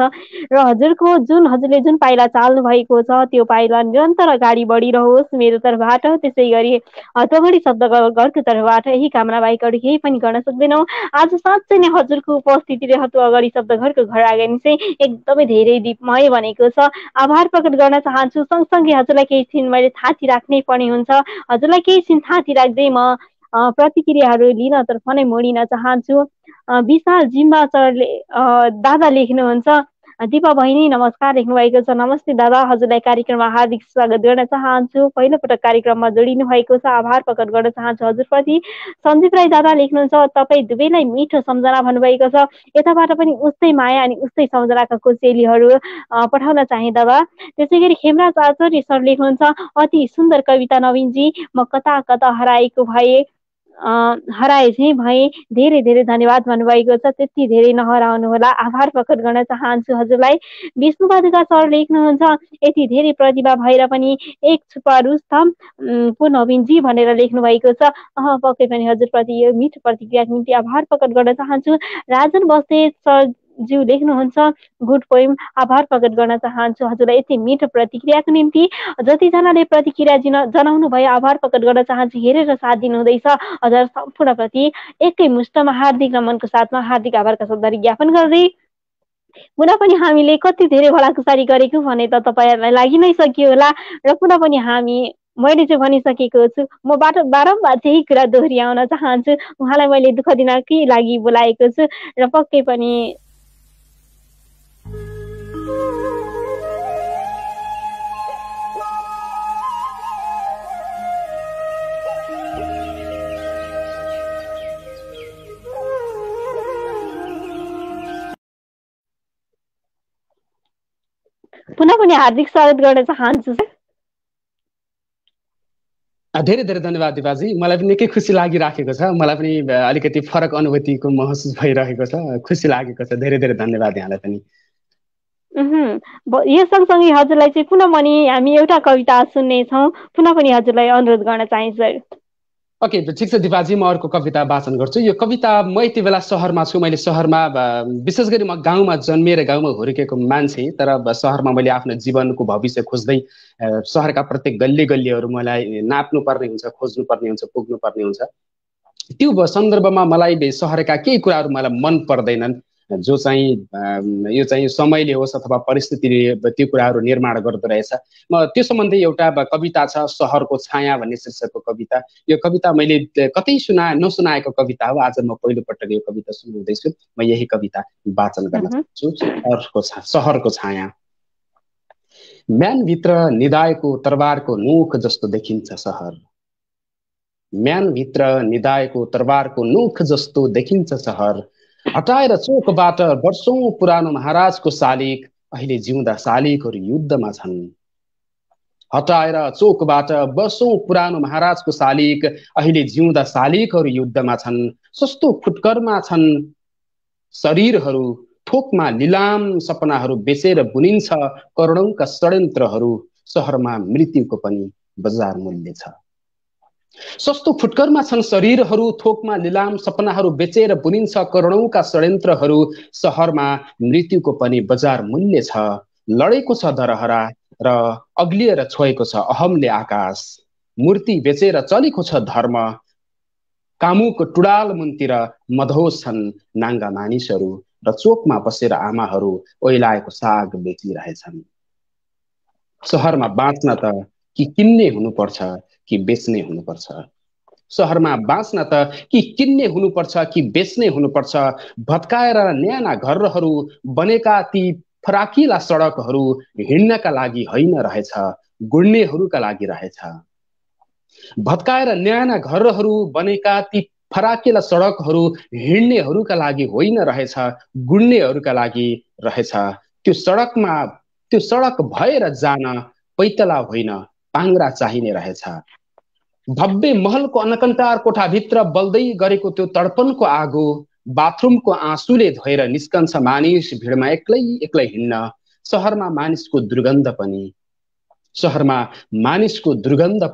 र हजुरले जुन पाइला चाल्नु भएको छ त्यो पाइला निरन्तर अगाडि बढिरहोस् मेरो तर्फबाट। त्यसै गरी हतगढी शब्दघरको तर्फबाट यही कामना बाहेक अरू केही पनि गर्न सक्दैनौँ। आज साँच्चै नै हजुरको उपस्थितिले हतगढी शब्दघरको घर आँगन चाहिँ एकदमै धेरै दीपमय बनेको छ। आभार प्रकट गर्न चाहन्छु। सँगसँगै हजुरलाई केही छिन मैले थाती राख्नै पर्ने हुन्छ। हजुरलाई केही छिन थाती राख्दै म प्रतिक्रियाहरू लिनतर्फ नै मोडिन चाहन्छु। विशाल जिम्बाचरले दादा लेख्नुहुन्छ, दिपा बहिनी नमस्कार लेख्नुभएको छ। नमस्ते दादा, हजुरलाई कार्यक्रममा हार्दिक स्वागत गर्न चाहन्छु। पहिलोपटक कार्यक्रममा जोडिनु भएको छ, आभार प्रकट गर्न चाहन्छु हजुरप्रति। सञ्जीव राई दादा लेख्नुहुन्छ, तपाईँ दुवैलाई मिठो सम्झना भन्नुभएको छ। यताबाट पनि उस्तै माया अनि उस्तै सम्झनाका कोसेलीहरू पठाउन चाहे दादा। त्यसै गरी खेमराज आचार्य सर लेख्नुहुन्छ, अति सुन्दर कविता नवीनजी, म कता कता हराए चाहिँ भए। धेरै धेरै धन्यवाद भन्नुभएको छ। त्यति धेरै नहराउनुहोला, आभार प्रकट गर्न चाहन्छु हजुरलाई। विष्णु पादुका सर लेख्नुहुन्छ, यति धेरै प्रतिभा भएर पनि एक छुपा रुस्तम पो नवीनजी भनेर लेख्नु भएको छ। पक्कै पनि हजुरप्रति यो मिठो प्रतिक्रियाको निम्ति आभार प्रकट गर्न चाहन्छु। राजन बस्ते सर ज्यू लेख्नुहुन्छ, गुड पोइम, आभार प्रकट गर्न चाहन्छु हजुरलाई यति मिठो प्रतिक्रियाको निम्ति। जतिजनाले प्रतिक्रिया जनाउनु भयो आभार प्रकट गर्न चाहन्छु। हेरेर साथ दिनुहुँदैछ हजुर सम्पूर्णप्रति एकै मुष्टमा हार्दिक र मनको साथमा हार्दिक आभारका शब्दहरू ज्ञापन गर्दै पुनः पनि हामीले कति धेरै भलाकुसारी गरेको भने त तपाईँहरूलाई लागि नै सकियो होला। र पुनः पनि मैले चाहिँ भनिसकेको छु, म बारम्बार त्यही कुरा दोहोऱ्याउन चाहन्छु। उहाँलाई मैले दुःख दिनकै लागि बोलाएको छु र पक्कै पनि पुनः पनि हार्दिक स्वागत गर्न चाहन्छु। धेरै धेरै धन्यवाद दिपाजी। मलाई पनि निकै खुसी लागिराखेको छ। मलाई पनि अलिकति फरक अनुभूतिको महसुस भइरहेको छ। खुसी लागेको छ। धेरै धेरै धन्यवाद यहाँलाई पनि। यो सँगसँगै हजुरलाई चाहिँ पुनः पनि हामी एउटा कविता सुन्नेछौँ। पुनः पनि हजुरलाई अनुरोध गर्न चाहन्छु। ओके, ठिक छ दिपाजी, म अर्को कविता वाचन गर्छु। यो कविता म यति बेला सहरमा छु। मैले सहरमा विशेष गरी म गाउँमा जन्मिएर गाउँमा हुर्केको मान्छे, तर सहरमा मैले आफ्नो जीवनको भविष्य खोज्दै सहरका प्रत्येक गल्ली गल्लीहरू मलाई नाप्नु पर्ने हुन्छ, खोज्नु पर्ने हुन्छ, पुग्नु पर्ने हुन्छ। त्यो सन्दर्भमा मलाई सहरका केही कुराहरू मलाई मन पर्दैनन्। जो चाहिँ यो चाहिँ समयले होस् अथवा परिस्थितिले त्यो कुराहरू निर्माण गर्दो रहेछ। म त्यो सम्बन्धी एउटा कविता छ, सहरको छाया भन्ने शीर्षकको कविता। यो कविता मैले कतै नसुनाएको कविता हो, आज म पहिलोपटक यो कविता सुनाउँदैछु। म यही कविता वाचन गर्न चाहन्छु। सहरको छाया। म्यानभित्र निदाएको तरबारको नोक जस्तो देखिन्छ सहर। म्यानभित्र निदाएको तरबारको नोक जस्तो देखिन्छ सहर। हटाएर चोकबाट वर्षौं पुरानो महाराजको शालिग अहिले जिउँदा शालिगहरू युद्धमा छन्। हटाएर चोकबाट वर्षौं पुरानो महाराजको शालिग अहिले जिउँदा शालिगहरू युद्धमा छन्। सस्तो फुटकरमा छन् शरीरहरू, थोकमा लिलाम सपनाहरू बेचेर बुनिन्छ करोडौंका षड्यन्त्रहरू। सहरमा मृत्युको पनि बजार मूल्य छ। सस्तो फुटकरमा छन् शरीरहरू, थोकमा लिलाम सपनाहरू बेचेर बुनिन्छ करोडौंका षड्यन्त्रहरू। सहरमा मृत्युको पनि बजार मूल्य छ। लडेको छ दरहरा र अग्लिएर छोएको छ अहमले आकाश। मूर्ति बेचेर चलेको छ धर्म। कामुको टुडाल मुनतिर मधोस छन् नाङ्गा मानिसहरू र चोकमा बसेर आमाहरू ओइलाएको साग बेचिरहेछन्। सहरमा बाँच्न त कि किन्ने हुनुपर्छ कि बेच्ने हुनुपर्छ। सहरमा बाँच्न त कि किन्ने हुनुपर्छ कि बेच्ने हुनुपर्छ। भत्काएर न्याना घरहरू बनेका ती फराकिला सडकहरू हिँड्नका लागि होइन रहेछ, गुड्नेहरूका लागि रहेछ। भत्काएर न्याना घरहरू बनेका ती फराकिला सडकहरू हिँड्नेहरूका लागि होइन रहेछ, गुड्नेहरूका लागि रहेछ। त्यो सडक भएर जान पैतला होइन पाङ्ग्रा चाहिने रहेछ। भव्य महलको अनकन्टार कोठाभित्र बल्दै गरेको त्यो तडपनको आगो, बाथरुमको आँसुले धोएर निस्कन्छ मानिस भिडमा एक्लै एक्लै हिँड्न। सहरमा मानिसको दुर्गन्ध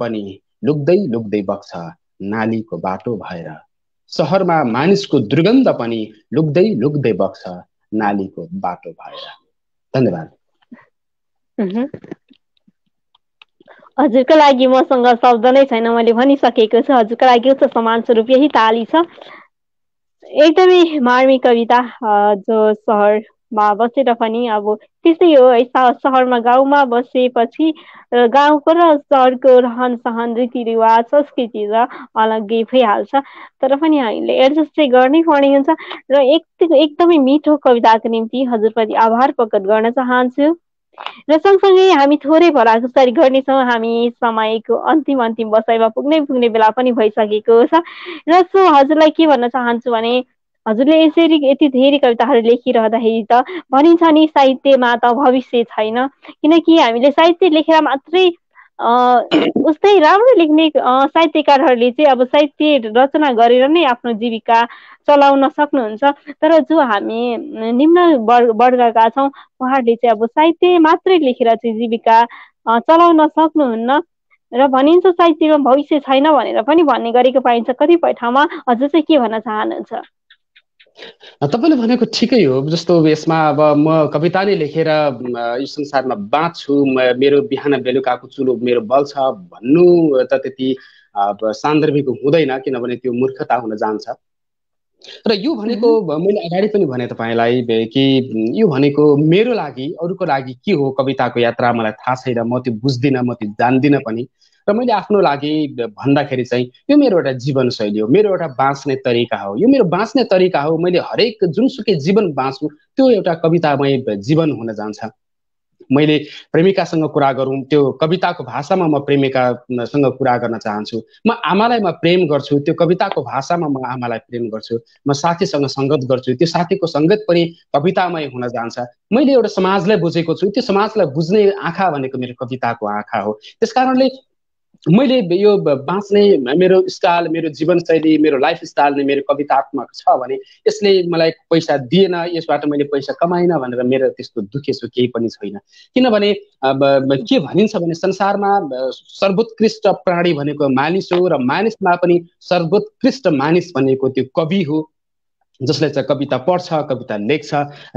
पनि लुक्दै लुक्दै बग्छ नालीको बाटो भएर। सहरमा मानिसको दुर्गन्ध पनि लुक्दै लुक्दै बग्छ नालीको बाटो भएर। धन्यवाद। हजुरको लागि मसँग शब्द नै छैन, मैले भनिसकेको छु। हजुरको लागि उच्च सम्मान स्वरूप यही ताली छ। एकदमै मार्मिक कविता, जो सहरमा बसेर पनि अब त्यस्तै हो है, सहरमा गाउँमा बसेपछि गाउँको र सहरको रहन सहन रीतिरिवाज संस्कृति त अलग्गै भइहाल्छ, तर पनि हामीले एडजस्ट चाहिँ गर्नै पर्ने हुन्छ। र एकदमै मिठो कविताको निम्ति हजुरप्रति आभार प्रकट गर्न चाहन्छु। र सँगसँगै हामी थोरै भलाकुसारी गर्नेछौँ। हामी समयको अन्तिम बसाइमा पुग्ने बेला पनि भइसकेको छ। र सो हजुरलाई के भन्न चाहन्छु भने, हजुरले यसरी यति धेरै कविताहरू लेखिरहँदाखेरि त भनिन्छ नि साहित्यमा त भविष्य छैन। किनकि हामीले साहित्य लेखेर मात्रै उस्तै राम्रो लेख्ने साहित्यकारहरूले चाहिँ अब साहित्य रचना गरेर नै आफ्नो जीविका चलाउन सक्नुहुन्छ। तर जो हामी निम्न वर्गका छौँ, उहाँहरूले चाहिँ अब साहित्य मात्रै लेखेर चाहिँ जीविका चलाउन सक्नुहुन्न। र भनिन्छ साहित्यमा भविष्य छैन भनेर पनि भन्ने गरेको पाइन्छ कतिपय ठाउँमा। हजुर चाहिँ के भन्न चाहनुहुन्छ? तपाईँले भनेको ठिकै हो। जस्तो यसमा अब म कविता नै लेखेर यो संसारमा बाँच्छु, मेरो बिहान बेलुकाको चुलो मेरो बल्छ भन्नु त त्यति सान्दर्भिक हुँदैन, किनभने त्यो मूर्खता हुन जान्छ। र यो भनेको मैले अगाडि पनि भने तपाईँलाई कि यो भनेको मेरो लागि, अरूको लागि के हो कविताको यात्रा मलाई थाहा छैन, म त्यो बुझ्दिनँ, म त्यो जान्दिनँ पनि। र मैले आफ्नो लागि भन्दाखेरि चाहिँ यो मेरो एउटा जीवनशैली हो, मेरो एउटा बाँच्ने तरिका हो, यो मेरो बाँच्ने तरिका हो। मैले हरेक जुनसुकै जीवन बाँच्नु त्यो एउटा कवितामय जीवन हुन जान्छ। मैले प्रेमिकासँग कुरा गरौँ, त्यो कविताको भाषामा म प्रेमिकासँग कुरा गर्न चाहन्छु। म आमालाई म प्रेम गर्छु, त्यो कविताको भाषामा म आमालाई प्रेम गर्छु। म साथीसँग सङ्गत गर्छु, त्यो साथीको सङ्गत पनि कवितामय हुन जान्छ। मैले एउटा समाजलाई बुझेको छु, त्यो समाजलाई बुझ्ने आँखा भनेको मेरो कविताको आँखा हो। त्यसकारणले मैले यो बाँच्ने मेरो स्टाइल, मेरो जीवनशैली, मेरो लाइफस्टाइल नै मेरो कवितात्मक छ भने यसले मलाई पैसा दिएन, यसबाट मैले पैसा कमाइन भनेर मेरो त्यस्तो दुखेसो केही पनि छैन। किनभने के भनिन्छ भने संसारमा सर्वोत्कृष्ट प्राणी भनेको मानिस हो, र मानिसमा पनि सर्वोत्कृष्ट मानिस भनेको त्यो कवि हो। जसले चाहिँ कविता पढ्छ, कविता लेख्छ,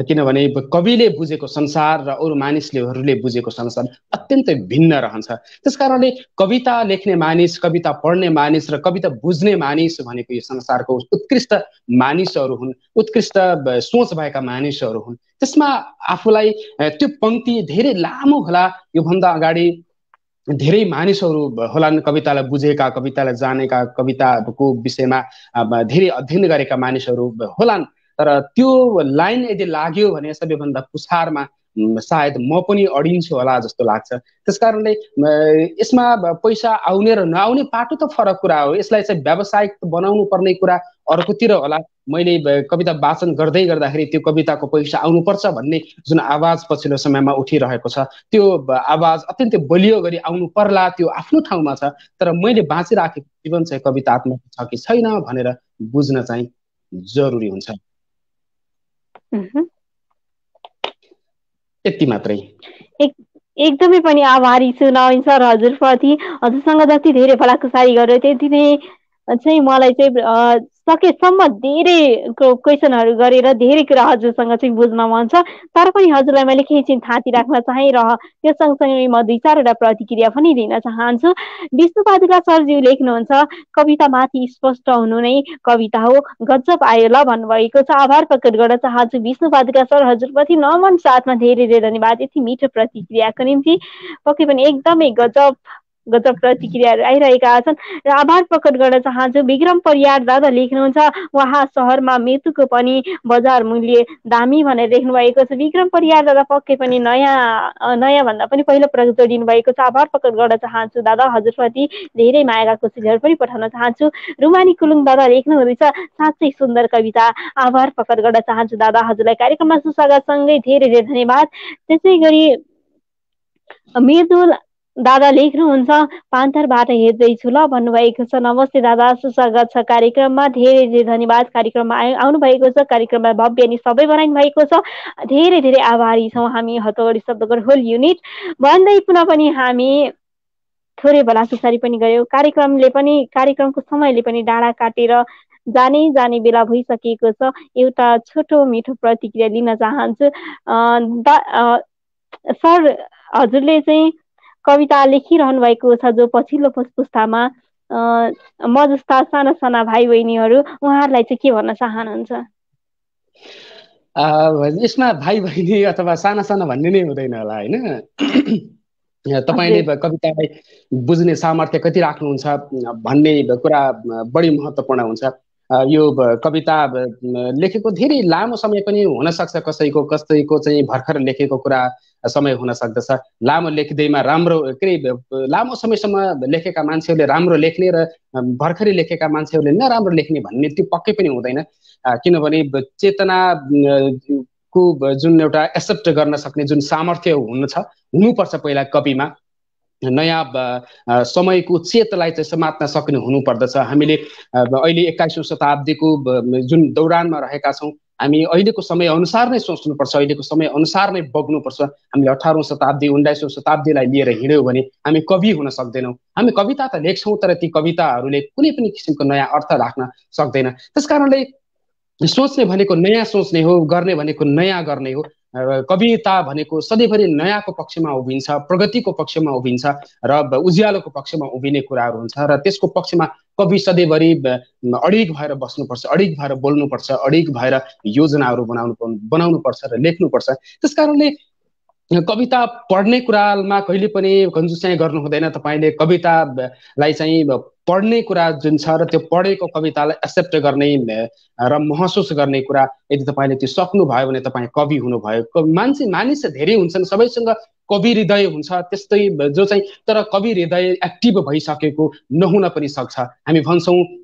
किनभने कविले बुझेको संसार र अरू मानिसहरूले बुझेको संसार अत्यन्तै भिन्न रहन्छ। त्यसकारणले कविता लेख्ने मानिस, कविता पढ्ने मानिस र कविता बुझ्ने मानिस भनेको यो संसारको उत्कृष्ट मानिसहरू हुन्, उत्कृष्ट सोच भएका मानिसहरू हुन्। त्यसमा आफूलाई त्यो पंक्ति धेरै लामो होला, योभन्दा अगाडि धेरै मानिसहरू होलान् कवितालाई बुझेका, कवितालाई जानेका, कविताको विषयमा धेरै अध्ययन गरेका मानिसहरू होलान्। तर त्यो लाइन यदि लाग्यो भने सबैभन्दा पुछारमा सायद म पनि अडिन्छु होला जस्तो लाग्छ। त्यसकारणले यसमा पैसा आउने र नआउने पाटो त फरक कुरा हो। यसलाई चाहिँ व्यावसायिक बनाउनु पर्ने कुरा अर्कोतिर होला। मैले कविता वाचन गर्दै गर्दाखेरि त्यो कविताको पैसा आउनुपर्छ भन्ने जुन आवाज पछिल्लो समयमा उठिरहेको छ, त्यो आवाज अत्यन्तै बलियो गरी आउनु पर्ला, त्यो आफ्नो ठाउँमा छ। तर मैले बाँचिराखेको जीवन चाहिँ कवितात्मक छ कि छैन भनेर बुझ्न चाहिँ जरुरी हुन्छ। यति मात्रै। एकदमै पनि आभारी छु नवीन सर हजुरप्रति। हजुरसँग जति धेरै भलाकुसारी गर्यो त्यति नै चाहिँ मलाई चाहिँ सकेसम्म धेरै क्वेसनहरू गरेर धेरै कुरा हजुरसँग चाहिँ बुझ्न मन छ। तर पनि हजुरलाई मैले केही चाहिँ थाँती राख्न चाहे र त्यो सँगसँगै म 2-4 प्रतिक्रिया पनि दिन चाहन्छु। विष्णु पादुका सरज्यू लेख्नुहुन्छ, कवितामाथि स्पष्ट हुनु नै कविता हो, गजब आयो ल भन्नुभएको छ। आभार प्रकट गर्न चाहन्छु विष्णु पादुका सर हजुरप्रति। नमन साथमा धेरै धेरै धन्यवाद यति मिठो प्रतिक्रियाको निम्ति। पक्कै पनि एकदमै गजब प्रतिक्रियाहरू आइरहेका छन् र आभार प्रकट गर्न चाहन्छु। विक्रम परियार दादा लेख्नुहुन्छ, उहाँ सहरमा मृत्युको पनि बजार मूल्य दामी भनेर लेख्नु भएको छ। विक्रम परियार दादा पक्कै पनि नयाँ भन्दा पनि पहिलो प्रयोग जोडिनु भएको छ। आभार प्रकट गर्न चाहन्छु दादा हजुरप्रति। धेरै मायाका कोसिसहरू पनि पठाउन चाहन्छु। रुमानी कुलुङ दादा लेख्नु हुँदैछ, साँच्चै सुन्दर कविता। आभार प्रकट गर्न चाहन्छु दादा हजुरलाई। कार्यक्रममा सुस्वागतसँगै धेरै धेरै धन्यवाद। त्यसै गरी मृदुल दादा लेख्नुहुन्छ, पान्थरबाट हेर्दैछु ल भन्नुभएको छ। नमस्ते दादा, सुस्वागत छ कार्यक्रममा। धेरै धेरै धन्यवाद कार्यक्रममा आउनु भएको छ। कार्यक्रममा भव्य नि सबै बनाइनु भएको छ। धेरै धेरै आभारी छौँ हामी हतौडी शब्दको होल युनिट भन्दै पुनः पनि हामी थोरै भलाकुसारी पनि गऱ्यौँ। कार्यक्रमको समयले पनि डाँडा काटेर जाने बेला भइसकेको छ। एउटा छोटो मिठो प्रतिक्रिया लिन चाहन्छु। सर हजुरले चाहिँ कविता लेखिरहनु भएको छ, जो पछिल्लो पुस्तामा म जस्ता साना साना भाइ बहिनीहरू उहाँहरूलाई चाहिँ के भन्न चाहनुहुन्छ? यसमा भाइ बहिनी अथवा साना साना भन्ने नै हुँदैन होला होइन। तपाईँले कवितालाई बुझ्ने सामर्थ्य कति राख्नुहुन्छ भन्ने कुरा बढी महत्त्वपूर्ण हुन्छ। यो कविता लेखेको धेरै लामो समय पनि हुन सक्छ, कसैको चाहिँ भर्खर लेखेको कुरा समय हुन सक्दछ। लामो लेख्दैमा राम्रो लामो समयसम्म लेखेका मान्छेहरूले राम्रो लेख्ने र भर्खरै लेखेका मान्छेहरूले नराम्रो लेख्ने भन्ने त्यो पक्कै पनि हुँदैन। किनभने चेतना को जुन एउटा एक्सेप्ट गर्न सक्ने जुन सामर्थ्य हुनुपर्छ पहिला कविमा। नयाँ समयको चेतलाई चाहिँ समात्न सक्ने हुनुपर्दछ। हामीले अहिले 21औं शताब्दीको जुन दौरानमा रहेका छौँ, हामी अहिलेको समय अनुसार नै सोच्नुपर्छ, अहिलेको समय अनुसार नै बग्नुपर्छ। हामीले 18औं शताब्दी 19औं शताब्दीलाई लिएर हिँड्यौँ भने हामी कवि हुन सक्दैनौँ। हामी कविता त लेख्छौँ, तर ती कविताहरूले कुनै पनि किसिमको नयाँ अर्थ राख्न सक्दैन। त्यसकारणले सोच्ने भनेको नयाँ सोच्ने हो, गर्ने भनेको नयाँ गर्ने हो। कविता भनेको सधैँभरि नयाँको पक्षमा उभिन्छ, प्रगतिको पक्षमा उभिन्छ र उज्यालोको पक्षमा उभिने कुराहरू हुन्छ। र त्यसको पक्षमा कवि सधैँभरि अडिग भएर बस्नुपर्छ, अडिग भएर बोल्नुपर्छ, अडिग भएर योजनाहरू बनाउनुपर्छ र लेख्नुपर्छ। त्यसकारणले कविता पढ्ने कुरामा कहिले पनि कन्जुसाइ गर्नु हुँदैन। तपाईँले कवितालाई चाहिँ पढ्ने कुरा जुन छ र त्यो पढेको कवितालाई एक्सेप्ट गर्ने र महसुस गर्ने कुरा यदि तपाईँले त्यो सक्नुभयो भने तपाईँ कवि हुनुभयो। मानिस धेरै हुन्छन्, सबैसँग कवि हृदय हुन्छ त्यस्तै जो चाहिँ, तर कवि हृदय एक्टिभ भइसकेको नहुन पनि सक्छ। हामी भन्छौँ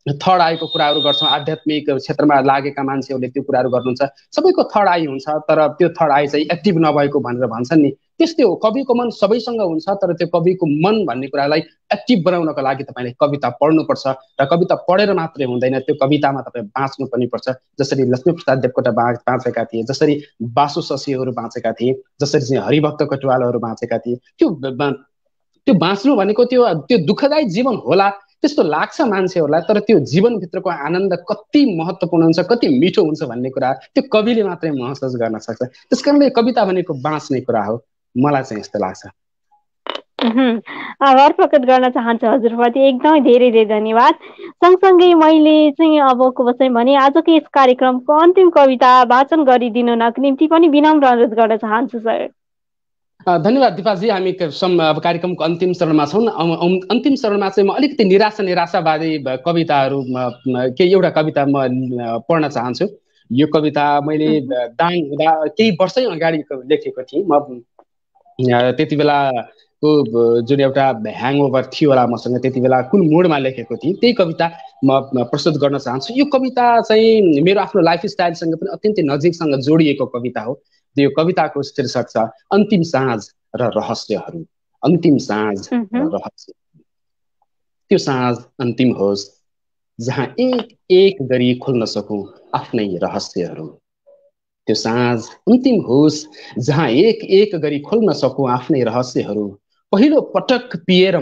थर्ड आईको कुराहरू गर्छौँ, आध्यात्मिक क्षेत्रमा लागेका मान्छेहरूले त्यो कुराहरू गर्नुहुन्छ। सबैको थर्ड आई हुन्छ, तर त्यो थर्ड आई चाहिँ एक्टिभ नभएको भनेर भन्छन् नि, त्यस्तै हो। कविको मन सबैसँग हुन्छ, तर त्यो कविको मन भन्ने कुरालाई एक्टिभ बनाउनको लागि तपाईँले कविता पढ्नुपर्छ। र कविता पढेर मात्रै हुँदैन, त्यो कवितामा तपाईँ बाँच्नु पनि पर्छ। जसरी लक्ष्मीप्रसाद देवकोटा बाँचेका थिए, जसरी बासु शशीहरू बाँचेका थिए, जसरी चाहिँ हरिभक्त कटुवालहरू बाँचेका थिए। त्यो बाँच्नु भनेको त्यो दुःखदायी जीवन होला, त्यस्तो लाग्छ मान्छेहरूलाई, तर त्यो जीवनभित्रको आनन्द कति महत्त्वपूर्ण हुन्छ, कति मिठो हुन्छ भन्ने कुरा त्यो कविले मात्रै महसुस गर्न सक्छ। त्यसकारणले कविता भनेको बाँच्ने कुरा हो, मलाई चाहिँ यस्तो लाग्छ। आभार प्रकट गर्न चाहन्छु हजुरप्रति, एकदमै धेरै धेरै धन्यवाद। सँगसँगै मैले चाहिँ अबको चाहिँ भने आजको यस कार्यक्रमको अन्तिम कविता वाचन गरिदिनुको निम्ति पनि विनम्र अनुरोध गर्न चाहन्छु सर। धन्यवाद दिपाजी। हामी अब कार्यक्रमको अन्तिम चरणमा छौँ। अन्तिम चरणमा चाहिँ म अलिकति निराशावादी कविताहरू केही एउटा कविता म पढ्न चाहन्छु। यो कविता मैले दाङ हुँदा केही वर्षै अगाडि लेखेको थिएँ। म त्यति बेलाको जुन एउटा ह्याङओभर थियो होला मसँग, त्यति बेला कुन मुडमा लेखेको थिएँ त्यही कविता म प्रस्तुत गर्न चाहन्छु। यो कविता चाहिँ मेरो आफ्नो लाइफस्टाइलसँग पनि अत्यन्तै नजिकसँग जोडिएको कविता हो। त्यो कविताको शीर्षक छ अन्तिम साँझ र रहस्यहरू। अन्तिम साँझ र रहस्य। त्यो साँझ अन्तिम होस् जहाँ एक एक गरी खोल्न सकौँ आफ्नै रहस्यहरू। त्यो साँझ अन्तिम होस् जहाँ एक एक गरी खोल्न सकौँ आफ्नै रहस्यहरू। पहिलो पटक पिएर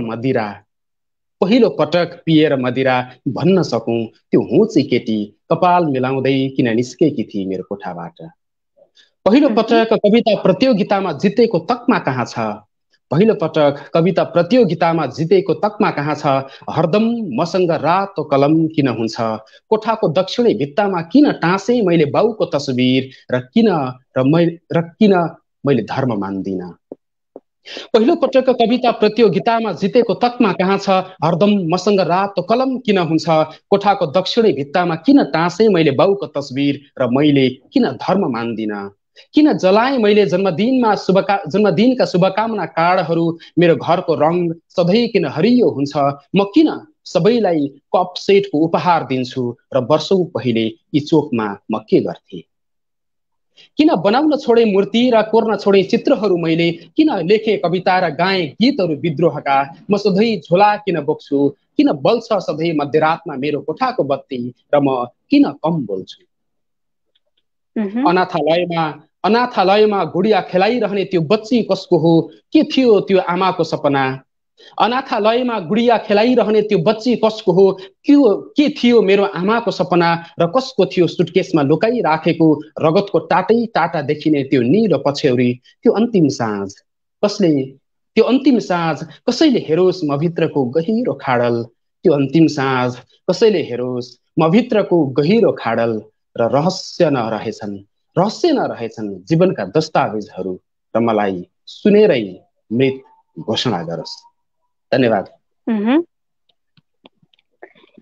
मदिरा भन्न सकौँ त्यो हुँची केटी कपाल मिलाउँदै किन निस्केकी थिए मेरो कोठाबाट। पहिलो पटक कविता प्रतियोगितामा जितेको तकमा कहाँ छ? पहिलो पटक कविता प्रतियोगितामा जितेको तकमा कहाँ छ? हरदम मसँग रातो कलम किन हुन्छ? कोठाको दक्षिणी भित्तामा किन टाँसे मैले बाउको तस्बिर र किन मैले धर्म मान्दिन? पहिलो पटक कविता प्रतियोगितामा जितेको तकमा कहाँ छ? हरदम मसँग रातो कलम किन हुन्छ? कोठाको दक्षिणी भित्तामा किन टाँसे मैले बाउको तस्बिर र मैले किन धर्म मान्दिन? किन जलाए मैले जन्मदिनका शुभकामना कार्डहरू? मेरो घरको रङ सधैँ किन हरियो हुन्छ? म किन सबैलाई कप सेटको उपहार दिन्छु र वर्षौं पहिले यी चोकमा म के गर्थे? किन बनाउन छोडे मूर्ति र कोर्न छोडे चित्रहरू मैले? किन लेखे कविता र गाएँ गीतहरू विद्रोहका? म सधैँ झोला किन बोक्छु? किन बल्छ सधैँ मध्यरातमा मेरो कोठाको बत्ती र म किन कम बोल्छु? अनाथालयमा गुडिया खेलाइरहने त्यो बच्ची कसको हो? के थियो त्यो आमाको सपना? अनाथालयमा गुडिया खेलाइरहने त्यो बच्ची कसको हो? के थियो मेरो आमाको सपना? र कसको थियो सुटकेसमा लुकाइ राखेको रगतको टाटा देखिने त्यो निलो पछ्यौरी? त्यो अन्तिम साँझ कसैले हेरोस् म भित्रको गहिरो खाडल। त्यो अन्तिम साँझ कसैले हेरोस् म भित्रको गहिरो खाडल र रहस्य नरहेछन् जीवनका दस्तावेजहरू र मलाई सुनेरै मृत घोषणा गरोस्। धन्यवाद।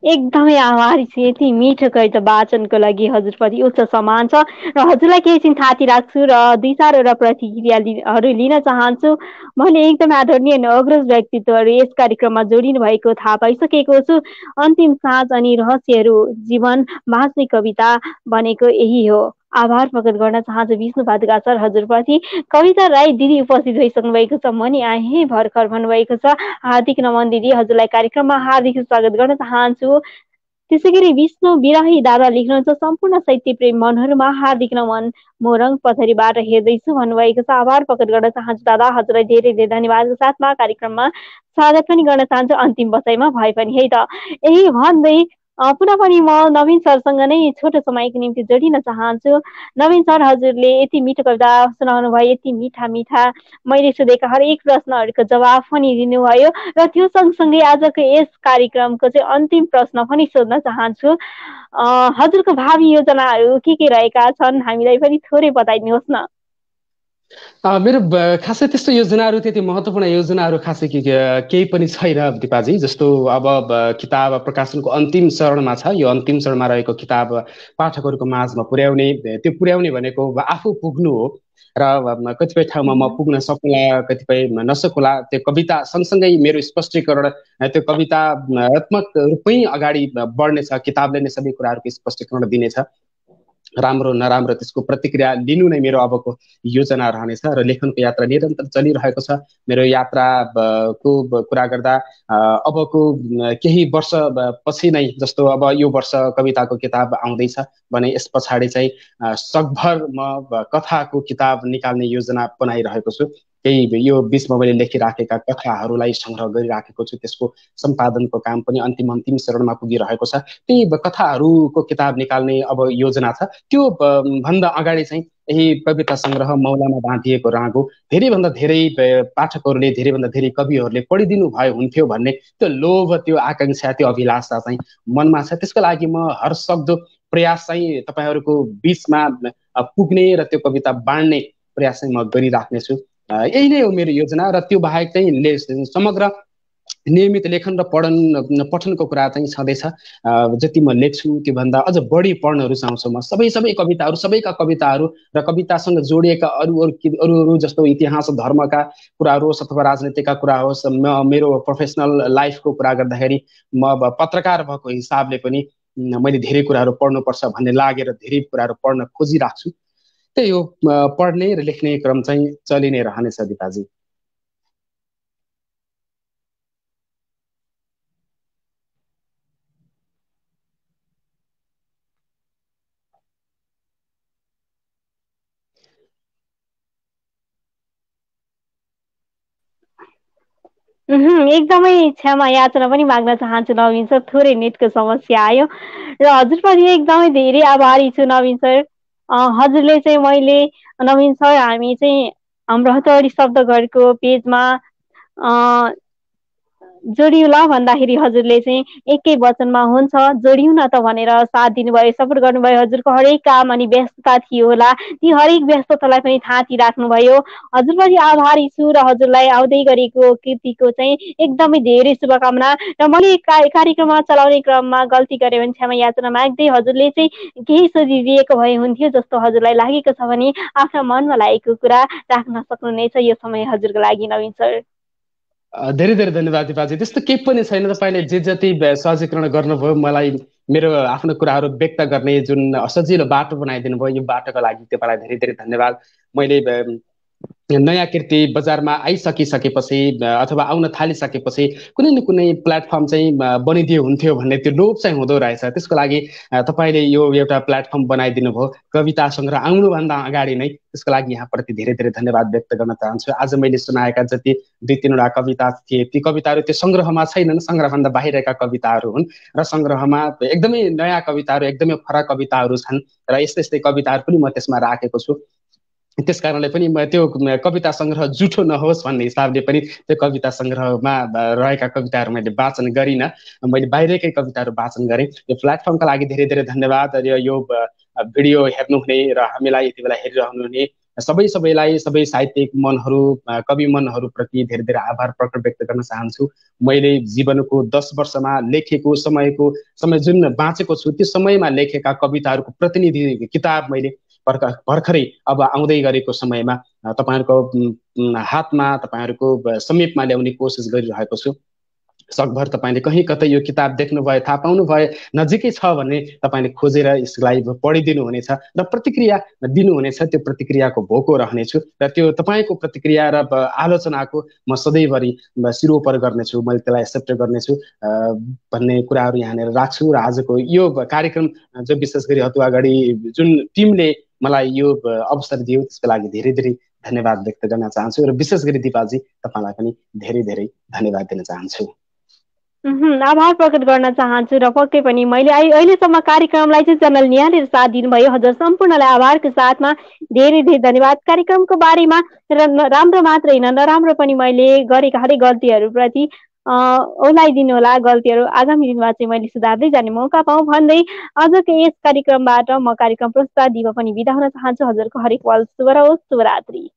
एकदमै आभारी छु यति मिठो कविता वाचनको लागि हजुरप्रति उच्च सम्मान छ र हजुरलाई केही चाहिँ थाती राख्छु र 2-4 प्रतिक्रियाहरू लिन चाहन्छु। मैले एकदमै आदरणीय अग्रज व्यक्तित्वहरू यस कार्यक्रममा जोडिनु भएको थाहा पाइसकेको छु। अन्तिम साँझ अनि रहस्यहरू जीवन बाँच्ने कविता भनेको यही हो। आभार प्रकट गर्न चाहन्छु विष्णु पादुका सर हजुरप्रति। कविता राई दिदी उपस्थित भइसक्नु भएको छ, मनी आए भर्खर भन्नुभएको छ। हार्दिक नमन दिदी, हजुरलाई कार्यक्रममा हार्दिक स्वागत गर्न चाहन्छु। त्यसै गरी विष्णु बिराही दादा लेख्नुहुन्छ सम्पूर्ण साहित्य प्रेम मनहरूमा हार्दिक नमन, म रङ पथरीबाट हेर्दैछु भन्नुभएको छ। आभार प्रकट गर्न चाहन्छु दादा, हजुरलाई धेरै धेरै धन्यवादको साथमा कार्यक्रममा स्वागत पनि गर्न चाहन्छु अन्तिम बसाइमा भए पनि है त। यही भन्दै पुनः पनि म नवीन सरसँग नै छोटो समयको निम्ति जोडिन चाहन्छु। नवीन सर, हजुरले यति मिठो कविता सुनाउनु भयो, यति मिठा मैले सोधेका हरेक प्रश्नहरूको जवाफ पनि दिनुभयो र त्यो सँगसँगै आजको यस कार्यक्रमको चाहिँ अन्तिम प्रश्न पनि सोध्न चाहन्छु। हजुरको भावी योजनाहरू के रहेका छन्, हामीलाई पनि थोरै बताइदिनुहोस् न। मेरो खासै त्यस्तो योजनाहरू, त्यति महत्त्वपूर्ण योजनाहरू खासै केही पनि छैन दिपाजी। जस्तो अब किताब प्रकाशनको अन्तिम चरणमा छ। यो अन्तिम चरणमा रहेको किताब पाठकहरूको माझमा पुर्याउने भनेको आफू पुग्नु हो र कतिपय ठाउँमा म पुग्न सकला, कतिपय नसकुला। त्यो कविता सँगसँगै मेरो स्पष्टीकरण, त्यो कवितात्मक रूपमै अगाडि बढ्नेछ। किताबले नै सबै कुराहरूको स्पष्टीकरण दिनेछ। राम्रो नराम्रो त्यसको प्रतिक्रिया लिनु नै मेरो अबको योजना रहनेछ र लेखनको यात्रा निरन्तर चलिरहेको छ। मेरो यात्राको कुरा गर्दा अबको केही वर्ष पछि नै, जस्तो अब यो वर्ष कविताको किताब आउँदैछ भने यस पछाडि चाहिँ सकभर म कथाको किताब निकाल्ने योजना बनाइरहेको छु। केही यो बिचमा मैले लेखिराखेका कथाहरूलाई सङ्ग्रह गरिराखेको छु। त्यसको सम्पादनको काम पनि अन्तिम अन्तिम चरणमा पुगिरहेको छ। त्यही कथाहरूको किताब निकाल्ने अब योजना छ। त्यो भन्दा अगाडि चाहिँ यही कविता सङ्ग्रह मौलामा बाँधिएको रागो धेरैभन्दा धेरै पाठकहरूले, धेरैभन्दा धेरै कविहरूले पढिदिनु भयो हुन्थ्यो भन्ने त्यो लोभ, त्यो आकाङ्क्षा, त्यो अभिलाषा चाहिँ मनमा छ। त्यसको लागि म हरसक्दो प्रयास चाहिँ तपाईँहरूको बिचमा पुग्ने र त्यो कविता बाँड्ने प्रयास चाहिँ म गरिराख्नेछु। यही नै हो मेरो योजना। र त्यो बाहेक चाहिँ समग्र नियमित लेखन र पठनको कुरा चाहिँ छँदैछ। जति म लेख्छु त्योभन्दा अझ बढी पढ्न रुचाउँछु म। सबै कविताहरू, सबैका कविताहरू र कवितासँग जोडिएका अरू जस्तो इतिहास धर्मका कुराहरू होस् अथवा राजनीतिका कुरा होस्, मेरो प्रोफेसनल लाइफको कुरा गर्दाखेरि म अब पत्रकार भएको हिसाबले पनि मैले धेरै कुराहरू पढ्नुपर्छ भन्ने लागेर धेरै कुराहरू पढ्न खोजिराख्छु। त्यही हो, पढ्ने र लेख्ने क्रम चाहिँ चलि नै रहनेछ दिपाजी। एकदमै क्षमा याचना पनि माग्न चाहन्छु नवीन सर, थोरै नेटको समस्या आयो र हजुरप्रति एकदमै धेरै आभारी छु नवीन सर। हजुरले चाहिँ मैले नवीन सर हामी चाहिँ हाम्रो हतौडी शब्दघरको पेजमा जोडियो ल भन्दाखेरि हजुरले चाहिँ एकै वचनमा हुन्छ जोडियौँ न त भनेर साथ दिनुभयो, सपोर्ट गर्नुभयो। हजुरको हरेक काम अनि व्यस्तता थियो होला, ती हरेक व्यस्ततालाई पनि थाँती राख्नुभयो। हजुरप्रति आभारी छु र हजुरलाई आउँदै गरेको कृतिको चाहिँ एकदमै धेरै शुभकामना। र मैले कार्यक्रममा चलाउने क्रममा गल्ती गरेँ भने क्षमा याचना माग्दै हजुरले चाहिँ केही सोधिदिएको भए हुन्थ्यो जस्तो हजुरलाई लागेको छ भने आफ्ना मनमा लागेको कुरा राख्न सक्नुहुनेछ। यो समय हजुरको लागि नवीन सर। धेरै धेरै धन्यवाद दिपाजी। त्यस्तो केही पनि छैन, तपाईँले जे जति सहजीकरण गर्नुभयो मलाई मेरो आफ्नो कुराहरू व्यक्त गर्ने जुन सजिलो बाटो बनाइदिनु भयो, यो बाटोको लागि तपाईँलाई धेरै धेरै धन्यवाद। मैले नयाँ कृति बजारमा आइसकिसकेपछि अथवा आउन थालिसकेपछि कुनै न कुनै प्लेटफर्म चाहिँ बनिदियो हुन्थ्यो भन्ने त्यो लोभ चाहिँ हुँदो रहेछ। त्यसको लागि तपाईँले यो एउटा प्लेटफर्म बनाइदिनु भयो कविता सङ्ग्रह आउनुभन्दा अगाडि नै। त्यसको लागि यहाँप्रति धेरै धेरै धन्यवाद व्यक्त गर्न चाहन्छु। आज मैले सुनाएका जति 2-3वटा कविता थिए ती कविताहरू त्यो सङ्ग्रहमा छैनन्, सङ्ग्रहभन्दा बाहिरका कविताहरू हुन् र सङ्ग्रहमा एकदमै नयाँ कविताहरू, एकदमै फरक कविताहरू छन् र यस्तै यस्तै कविताहरू पनि म त्यसमा राखेको छु। त्यस कारणले पनि त्यो कविता सङ्ग्रह जुठो नहोस् भन्ने हिसाबले पनि त्यो कविता सङ्ग्रहमा रहेका कविताहरू मैले वाचन गरिनँ, मैले बाहिरकै कविताहरू वाचन गरेँ। यो प्लेटफर्मका लागि धेरै धेरै धन्यवाद। र यो भिडियो हेर्नुहुने र हामीलाई यति बेला हेरिरहनुहुने सबैलाई, सबै साहित्यिक मनहरू, कवि मनहरूप्रति धेरै धेरै आभार प्रकट व्यक्त गर्न चाहन्छु। मैले जीवनको 10 वर्षमा लेखेको समय जुन बाँचेको छु त्यो समयमा लेखेका कविताहरूको प्रतिनिधि किताब मैले भर्खरै अब आउँदै गरेको समयमा तपाईँहरूको हातमा, तपाईँहरूको समीपमा ल्याउने कोसिस गरिरहेको छु। सकभर तपाईँले कहीँ कतै यो किताब देख्नुभयो, थाहा पाउनुभयो, नजिकै छ भने तपाईँले खोजेर यसलाई पढिदिनु हुनेछ र प्रतिक्रिया दिनुहुनेछ। त्यो प्रतिक्रियाको भोको रहनेछु र त्यो तपाईँको प्रतिक्रिया र आलोचनाको म सधैँभरि सिरोपर गर्नेछु, मैले त्यसलाई एक्सेप्ट गर्नेछु भन्ने कुराहरू यहाँनिर राख्छु। र आजको यो कार्यक्रम जो विशेष गरी हतुवागढी जुन टिमले मलाई यो अवसर दियो त्यसको लागि धेरै धेरै धन्यवाद व्यक्त गर्न चाहन्छु। र विशेष गरी दिपाजी तपाईँलाई पनि धेरै धेरै धन्यवाद दिन चाहन्छु। आभार प्रकट गर्न चाहन्छु र पक्कै पनि मैले अहिलेसम्म कार्यक्रमलाई चाहिँ च्यानल निहालेर साथ दिनुभयो हजुर सम्पूर्णलाई आभारको साथमा धेरै धेरै धन्यवाद। कार्यक्रमको बारेमा राम्रो मात्र होइन नराम्रो पनि मैले गरेका हरेक गल्तीहरूप्रति ओलाइदिनु होला। गल्तीहरू आगामी दिनमा चाहिँ मैले सुधार्दै जाने मौका पाऊँ भन्दै आजको यस कार्यक्रमबाट म कार्यक्रम प्रस्तुता दिवा पनि बिदा हुन चाहन्छु। हजुरको हरेक पल शुभ रहोस्। शुभरात्रि।